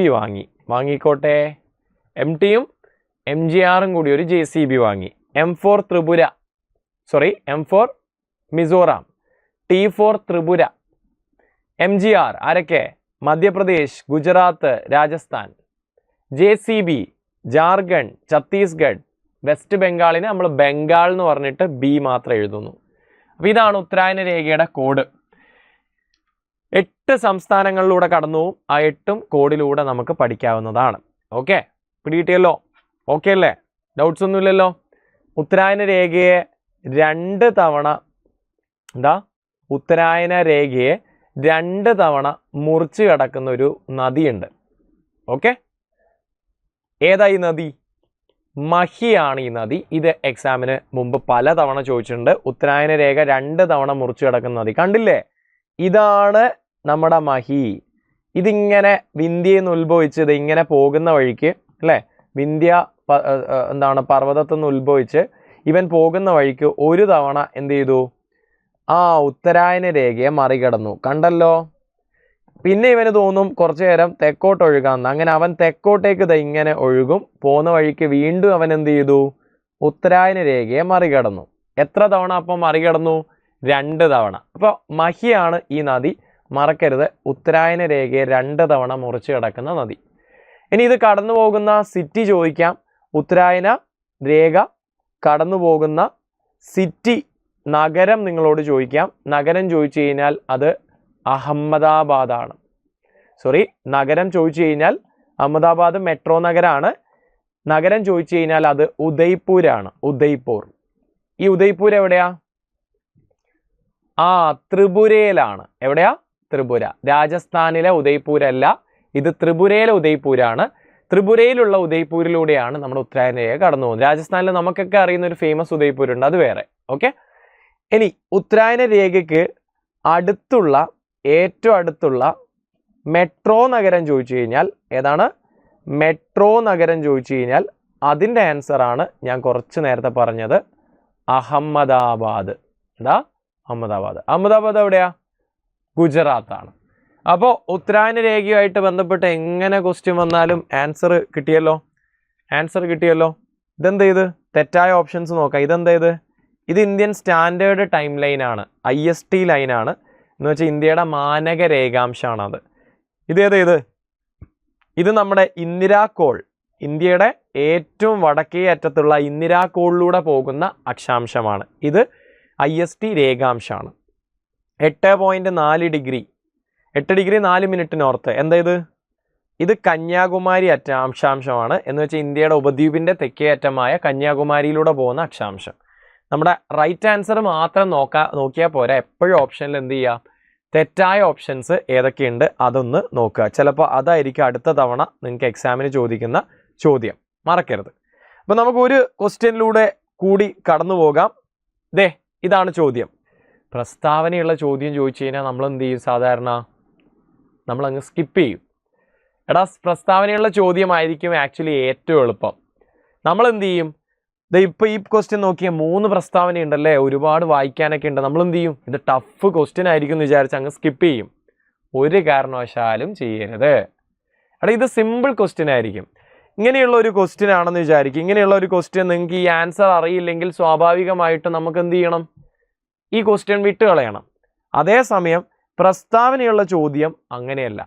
വാങ്ങിക്കോട്ടെ. MTയും MGRും കൂടി ഒരു JCB വാങ്ങി. M for Mizoram, T for Tripura. MGR ആരൊക്കെ? മധ്യപ്രദേശ്, ഗുജറാത്ത്, രാജസ്ഥാൻ. JCB ജാർഖണ്ഡ്, ഛത്തീസ്ഗഡ്, വെസ്റ്റ് ബംഗാളിന് നമ്മൾ ബംഗാൾ എന്ന് പറഞ്ഞിട്ട് B മാത്രം എഴുതുന്നു. അപ്പോൾ ഇതാണ് ഉത്തരായന രേഖയുടെ കോഡ്. 8 സംസ്ഥാനങ്ങളിലൂടെ കടന്നു പോകും. ആ 8ഉം കോഡിലൂടെ നമുക്ക് പഠിക്കാവുന്നതാണ്. ഓക്കെ, പിടികിട്ടിയല്ലോ? ഓക്കെ അല്ലേ? ഡൗട്ട്സ് ഒന്നുമില്ലല്ലോ? ഉത്തരായന രേഖയെ 2 തവണ ഉത്തരായന രേഖയെ 2 തവണ മുറിച്ച് കിടക്കുന്ന ഒരു നദിയുണ്ട്. ഓക്കെ, ഏതാ ഈ നദി? മഹിയാണ് ഈ നദി. ഇത് എക്സാമിന് മുമ്പ് പല തവണ ചോദിച്ചിട്ടുണ്ട്. ഉത്തരായന രേഖ 2 തവണ മുറിച്ച് കിടക്കുന്ന നദി കണ്ടില്ലേ? ഇതാണ് നമ്മുടെ മഹി. ഇതിങ്ങനെ വിന്ധ്യയിൽ നിന്ന് ഉത്ഭവിച്ച് ഇത് ഇങ്ങനെ പോകുന്ന വഴിക്ക് അല്ലേ, വിന്ധ്യ പർവ്വതത്തിൽ നിന്ന് ഉത്ഭവിച്ച് ഇവൻ പോകുന്ന വഴിക്ക് ഒരു തവണ എന്ത് ചെയ്തു? ഉത്തരായന രേഖയെ മറികടന്നു. കണ്ടല്ലോ. പിന്നെ ഇവന് തോന്നും കുറച്ചു നേരം തെക്കോട്ട് ഒഴുകാമെന്ന്. അങ്ങനെ അവൻ തെക്കോട്ടേക്ക് ഇങ്ങനെ ഒഴുകും. പോകുന്ന വഴിക്ക് വീണ്ടും അവൻ എന്ത് ചെയ്തു? ഉത്തരായന രേഖയെ മറികടന്നു. എത്ര തവണ അപ്പം മറികടന്നു? 2 തവണ. അപ്പോൾ മഹിയാണ് ഈ നദി. മറക്കരുത്, ഉത്തരായന രേഖയെ 2 തവണ മുറിച്ച് കിടക്കുന്ന നദി. ഇനി ഇത് കടന്നു പോകുന്ന സിറ്റി ചോദിക്കാം. ഉത്തരായന രേഖ കടന്നു പോകുന്ന സിറ്റി നഗരം നിങ്ങളോട് ചോദിക്കാം. നഗരം ചോദിച്ചു കഴിഞ്ഞാൽ അത് അഹമ്മദാബാദാണ്. നഗരം ചോദിച്ചു കഴിഞ്ഞാൽ അഹമ്മദാബാദ് മെട്രോ നഗരമാണ്. നഗരം ചോദിച്ചു കഴിഞ്ഞാൽ അത് ഉദയ്പൂരാണ്. ഉദയ്പൂർ. ഈ ഉദയ്പൂർ എവിടെയാ? ത്രിപുരയിലാണ്. എവിടെയാ? ത്രിപുര. രാജസ്ഥാനിലെ ഉദയ്പൂരല്ല, ഇത് ത്രിപുരയിലെ ഉദയ്പൂരാണ്. ത്രിപുരയിലുള്ള ഉദയ്പൂരിലൂടെയാണ് നമ്മുടെ ഉത്തരായന രേഖ കടന്നു പോകുന്നത്. രാജസ്ഥാനിൽ നമുക്കൊക്കെ അറിയുന്ന ഒരു ഫേമസ് ഉദയ്പൂരുണ്ട്, അത് വേറെ. ഓക്കെ. ഇനി ഉത്തരായന രേഖയ്ക്ക് അടുത്തുള്ള ഏറ്റവും അടുത്തുള്ള മെട്രോ നഗരം ചോദിച്ചു കഴിഞ്ഞാൽ ഏതാണ്? മെട്രോ നഗരം ചോദിച്ചു കഴിഞ്ഞാൽ അതിൻ്റെ ആൻസറാണ് ഞാൻ കുറച്ച് നേരത്തെ പറഞ്ഞത്, അഹമ്മദാബാദ്. എന്താ? അഹമ്മദാബാദ്. അഹമ്മദാബാദ് എവിടെയാ? ഗുജറാത്താണ്. അപ്പോൾ ഉത്തരായന രേഖയുമായിട്ട് ബന്ധപ്പെട്ട് എങ്ങനെ ക്വസ്റ്റ്യൻ വന്നാലും ആൻസർ കിട്ടിയല്ലോ. ഇതെന്ത് ചെയ്ത് തെറ്റായ ഓപ്ഷൻസ് നോക്കാം. ഇതെന്ത് ഇത് ഇന്ത്യൻ സ്റ്റാൻഡേർഡ് ടൈം ലൈനാണ്, IST ലൈനാണ്. എന്ന് വെച്ചാൽ ഇന്ത്യയുടെ മാനക രേഖാംശമാണത്. ഇത് നമ്മുടെ ഇന്ദിരാകോൾ, ഇന്ത്യയുടെ ഏറ്റവും വടക്കേ അറ്റത്തുള്ള ഇന്ദിരാകോളിലൂടെ പോകുന്ന അക്ഷാംശമാണ്. ഇത് IST രേഖാംശമാണ്. 8.4 degree, 8 degree 4 minute north. ഇത് കന്യാകുമാരി അക്ഷാംശമാണ്. എന്ന് വെച്ചാൽ ഇന്ത്യയുടെ ഉപദ്വീപിൻ്റെ തെക്കേ അറ്റമായ കന്യാകുമാരിയിലൂടെ പോകുന്ന അക്ഷാംശം. നമ്മുടെ റൈറ്റ് ആൻസർ മാത്രം നോക്കിയാൽ പോരാ. എപ്പോഴും ഓപ്ഷനിൽ എന്ത് ചെയ്യുക? തെറ്റായ ഓപ്ഷൻസ് ഏതൊക്കെയുണ്ട് അതൊന്ന് നോക്കുക. ചിലപ്പോൾ അതായിരിക്കും അടുത്ത തവണ നിങ്ങൾക്ക് എക്സാമിന് ചോദിക്കുന്ന ചോദ്യം. മറക്കരുത്. അപ്പോൾ നമുക്ക് ഒരു ക്വസ്റ്റ്യനിലൂടെ കൂടി കടന്നു പോകാം. ഇതാണ് ചോദ്യം. പ്രസ്താവനയുള്ള ചോദ്യം ചോദിച്ചു കഴിഞ്ഞാൽ നമ്മൾ എന്ത് ചെയ്യും? സാധാരണ നമ്മളങ്ങ് സ്കിപ്പ് ചെയ്യും. പ്രസ്താവനയുള്ള ചോദ്യമായിരിക്കും ആക്ച്വലി ഏറ്റവും എളുപ്പം. നമ്മൾ എന്ത് ചെയ്യും? ഇപ്പോൾ ഈ ക്വസ്റ്റ്യൻ നോക്കിയ 3 പ്രസ്താവന ഉണ്ടല്ലേ, ഒരുപാട് വായിക്കാനൊക്കെ ഉണ്ട്. നമ്മൾ എന്ത് ചെയ്യും? ഇത് ടഫ് ക്വസ്റ്റ്യൻ ആയിരിക്കും എന്ന് വിചാരിച്ച് അങ്ങ് സ്കിപ്പ് ചെയ്യും. ഒരു കാരണവശാലും ചെയ്യരുത്. ഇത് സിമ്പിൾ ക്വസ്റ്റ്യൻ ആയിരിക്കും. ഇങ്ങനെയുള്ള ഒരു ക്വസ്റ്റ്യൻ ആണെന്ന് വിചാരിക്കും. ഇങ്ങനെയുള്ള ഒരു ക്വസ്റ്റ്യൻ നിങ്ങൾക്ക് ഈ ആൻസർ അറിയില്ലെങ്കിൽ സ്വാഭാവികമായിട്ട് നമുക്ക് എന്ത് ചെയ്യണം? ഈ ക്വസ്റ്റ്യൻ വിട്ട് കളയണം. അതേസമയം പ്രസ്താവനയുള്ള ചോദ്യം അങ്ങനെയല്ല.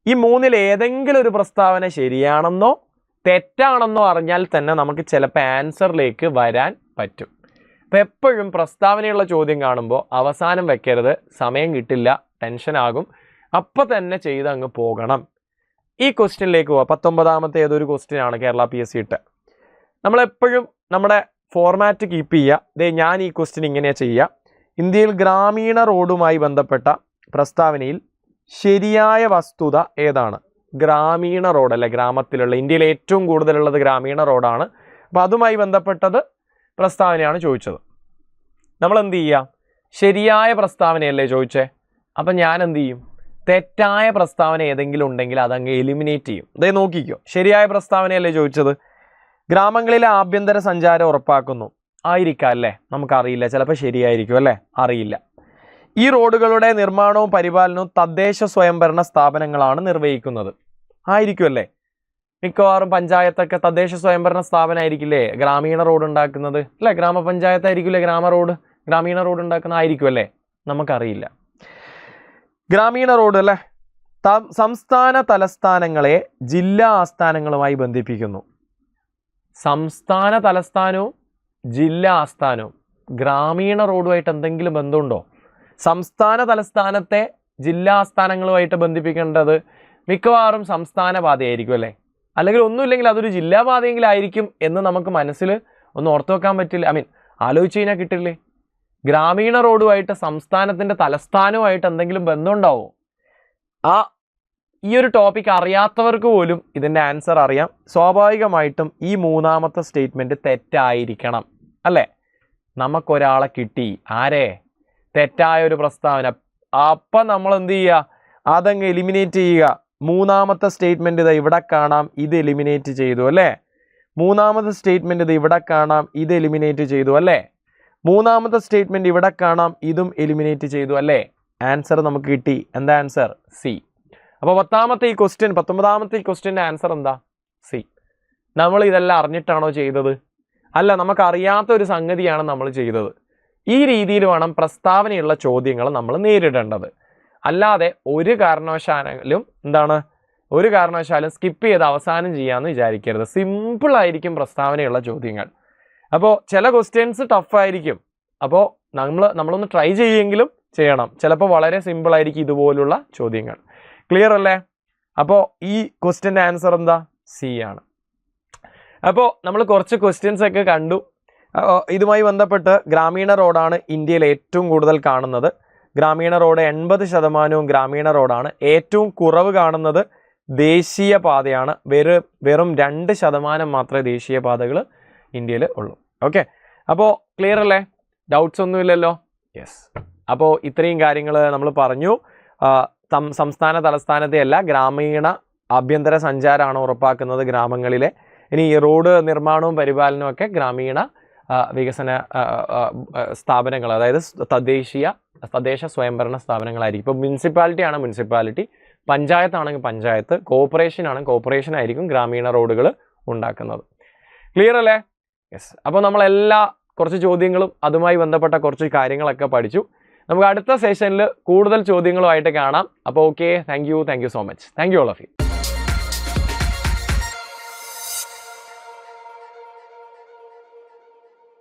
ഈ 3-ൽ ഏതെങ്കിലും ഒരു പ്രസ്താവന ശരിയാണെന്നോ തെറ്റാണെന്നോ അറിഞ്ഞാൽ തന്നെ നമുക്ക് ചിലപ്പോൾ ആൻസറിലേക്ക് വരാൻ പറ്റും. അപ്പം എപ്പോഴും പ്രസ്താവനയുള്ള ചോദ്യം കാണുമ്പോൾ അവസാനം വെക്കരുത്. സമയം കിട്ടില്ല, ടെൻഷനാകും. അപ്പം തന്നെ ചെയ്ത് അങ്ങ് പോകണം. ഈ ക്വസ്റ്റ്യനിലേക്ക് പോവാം. 19ാമത്തെ ഏതൊരു ക്വസ്റ്റ്യൻ ആണ് കേരള PSC ഇട്ട്. നമ്മളെപ്പോഴും നമ്മുടെ ഫോർമാറ്റ് കീപ്പ് ചെയ്യുക. ഞാൻ ഈ ക്വസ്റ്റ്യൻ ഇങ്ങനെയാണ് ചെയ്യുക. ഇന്ത്യയിൽ ഗ്രാമീണ റോഡുമായി ബന്ധപ്പെട്ട പ്രസ്താവനയിൽ ശരിയായ വസ്തുത ഏതാണ്? ഗ്രാമീണ റോഡല്ലേ, ഗ്രാമത്തിലുള്ള, ഇന്ത്യയിൽ ഏറ്റവും കൂടുതലുള്ളത് ഗ്രാമീണ റോഡാണ്. അപ്പോൾ അതുമായി ബന്ധപ്പെട്ടത് പ്രസ്താവനയാണ് ചോദിച്ചത്. നമ്മൾ എന്ത് ചെയ്യുക? ശരിയായ പ്രസ്താവനയല്ലേ ചോദിച്ചേ. അപ്പം ഞാൻ എന്ത് ചെയ്യും? തെറ്റായ പ്രസ്താവന ഏതെങ്കിലും ഉണ്ടെങ്കിൽ അതങ്ങ് എലിമിനേറ്റ് ചെയ്യും. നോക്കിക്കോ, ശരിയായ പ്രസ്താവനയല്ലേ ചോദിച്ചത്. ഗ്രാമങ്ങളിലെ ആഭ്യന്തര സഞ്ചാരം ഉറപ്പാക്കുന്നു. ആയിരിക്കാം അല്ലേ, നമുക്കറിയില്ല. ചിലപ്പോൾ ശരിയായിരിക്കും അല്ലേ, അറിയില്ല. ഈ റോഡുകളുടെ നിർമ്മാണവും പരിപാലനവും തദ്ദേശ സ്വയംഭരണ സ്ഥാപനങ്ങളാണ് നിർവഹിക്കുന്നത്. ആയിരിക്കും അല്ലേ. മിക്കവാറും പഞ്ചായത്തൊക്കെ തദ്ദേശ സ്വയംഭരണ സ്ഥാപനമായിരിക്കില്ലേ ഗ്രാമീണ റോഡ് ഉണ്ടാക്കുന്നത് അല്ലേ. ഗ്രാമപഞ്ചായത്തായിരിക്കില്ലേ ഗ്രാമീണ റോഡ് ഉണ്ടാക്കുന്ന? ആയിരിക്കും അല്ലേ, നമുക്കറിയില്ല. ഗ്രാമീണ റോഡ് അല്ലേ. സംസ്ഥാന തലസ്ഥാനങ്ങളെ ജില്ലാ ആസ്ഥാനങ്ങളുമായി ബന്ധിപ്പിക്കുന്നു. സംസ്ഥാന തലസ്ഥാനവും ജില്ലാ ആസ്ഥാനവും ഗ്രാമീണ റോഡുമായിട്ട് എന്തെങ്കിലും ബന്ധമുണ്ടോ? സംസ്ഥാന തലസ്ഥാനത്തെ ജില്ലാ ആസ്ഥാനങ്ങളുമായിട്ട് ബന്ധിപ്പിക്കേണ്ടത് മിക്കവാറും സംസ്ഥാന പാതയായിരിക്കും അല്ലേ. അല്ലെങ്കിൽ ഒന്നുമില്ലെങ്കിൽ അതൊരു ജില്ലാ പാതയെങ്കിലും ആയിരിക്കും എന്ന് നമുക്ക് മനസ്സിൽ ഒന്ന് ഓർത്തു വെക്കാൻ പറ്റില്ല. ആലോചിച്ച് കഴിഞ്ഞാൽ കിട്ടില്ലേ. ഗ്രാമീണ റോഡുമായിട്ട് സംസ്ഥാനത്തിൻ്റെ തലസ്ഥാനവുമായിട്ട് എന്തെങ്കിലും ബന്ധമുണ്ടാവോ? ഈ ഒരു ടോപ്പിക് അറിയാത്തവർക്ക് പോലും ഇതിൻ്റെ ആൻസർ അറിയാം. സ്വാഭാവികമായിട്ടും ഈ 3ാമത്തെ സ്റ്റേറ്റ്മെൻറ്റ് തെറ്റായിരിക്കണം അല്ലേ. നമുക്കൊരാളെ കിട്ടി. ആരെ? തെറ്റായ ഒരു പ്രസ്താവന. അപ്പം നമ്മൾ എന്ത് ചെയ്യുക? അതങ്ങ് എലിമിനേറ്റ് ചെയ്യുക. 3ാമത്തെ സ്റ്റേറ്റ്മെൻറ്റ് ഇത് ഇവിടെ കാണാം, ഇത് എലിമിനേറ്റ് ചെയ്തു അല്ലേ. 3ാമത്തെ സ്റ്റേറ്റ്മെൻറ്റ് ഇത് ഇവിടെ കാണാം, ഇത് എലിമിനേറ്റ് ചെയ്തു അല്ലേ. 3ാമത്തെ സ്റ്റേറ്റ്മെൻറ്റ് ഇവിടെ കാണാം, ഇതും എലിമിനേറ്റ് ചെയ്തു അല്ലേ. ആൻസർ നമുക്ക് കിട്ടി. എന്താ ആൻസർ? സി. അപ്പോൾ 19ാമത്തെ ഈ ക്വസ്റ്റ്യൻ്റെ ആൻസർ എന്താ? സി. നമ്മൾ ഇതെല്ലാം അറിഞ്ഞിട്ടാണോ ചെയ്തത്? അല്ല, നമുക്കറിയാത്ത ഒരു സംഗതിയാണ് നമ്മൾ ചെയ്തത്. ഈ രീതിയിൽ വേണം പ്രസ്താവനയുള്ള ചോദ്യങ്ങൾ നമ്മൾ നേരിടേണ്ടത്. അല്ലാതെ ഒരു കാരണവശാലും ഒരു കാരണവശാലും സ്കിപ്പ് ചെയ്ത് അവസാനം ചെയ്യാമെന്ന് വിചാരിക്കരുത്. സിമ്പിളായിരിക്കും പ്രസ്താവനയുള്ള ചോദ്യങ്ങൾ. അപ്പോൾ ചില ക്വസ്റ്റ്യൻസ് ടഫായിരിക്കും. അപ്പോൾ നമ്മളൊന്ന് ട്രൈ ചെയ്യുമെങ്കിലും ചെയ്യണം. ചിലപ്പോൾ വളരെ സിമ്പിളായിരിക്കും ഇതുപോലുള്ള ചോദ്യങ്ങൾ. ക്ലിയർ അല്ലേ? അപ്പോൾ ഈ ക്വസ്റ്റ്യൻ്റെ ആൻസർ എന്താ? സി ആണ്. അപ്പോൾ നമ്മൾ കുറച്ച് ക്വസ്റ്റ്യൻസ് ഒക്കെ കണ്ടു. ഇതുമായി ബന്ധപ്പെട്ട് ഗ്രാമീണ റോഡാണ് ഇന്ത്യയിൽ ഏറ്റവും കൂടുതൽ കാണുന്നത്. ഗ്രാമീണ റോഡ് 80% ഗ്രാമീണ റോഡാണ്. ഏറ്റവും കുറവ് കാണുന്നത് ദേശീയപാതയാണ്. വെറും 2% മാത്രമേ ദേശീയപാതകൾ ഇന്ത്യയിൽ ഉള്ളൂ. ഓക്കെ, അപ്പോൾ ക്ലിയർ അല്ലേ? ഡൗട്ട്സ് ഒന്നുമില്ലല്ലോ? യെസ്. അപ്പോൾ ഇത്രയും കാര്യങ്ങൾ നമ്മൾ പറഞ്ഞു. സംസ്ഥാന തലസ്ഥാനത്തെ അല്ല, ഗ്രാമീണ ആഭ്യന്തര സഞ്ചാരമാണ് ഉറപ്പാക്കുന്നത് ഗ്രാമങ്ങളിലെ. ഇനി ഈ റോഡ് നിർമ്മാണവും പരിപാലനവും ഒക്കെ ഗ്രാമീണ വികസന സ്ഥാപനങ്ങൾ, അതായത് തദ്ദേശ സ്വയംഭരണ സ്ഥാപനങ്ങളായിരിക്കും. ഇപ്പോൾ മുനിസിപ്പാലിറ്റി ആണ് മുനിസിപ്പാലിറ്റി, പഞ്ചായത്താണെങ്കിൽ പഞ്ചായത്ത്, കോർപ്പറേഷൻ ആണ് കോർപ്പറേഷൻ ആയിരിക്കും ഗ്രാമീണ റോഡുകൾ ഉണ്ടാക്കുന്നത്. ക്ലിയർ അല്ലേ? യെസ്. അപ്പോൾ നമ്മളെല്ലാ കുറച്ച് ചോദ്യങ്ങളും അതുമായി ബന്ധപ്പെട്ട കുറച്ച് കാര്യങ്ങളൊക്കെ പഠിച്ചു. നമുക്ക് അടുത്ത സെഷനിൽ കൂടുതൽ ചോദ്യങ്ങളുമായിട്ട് കാണാം. അപ്പോൾ okay, thank you so much. Thank you all of U.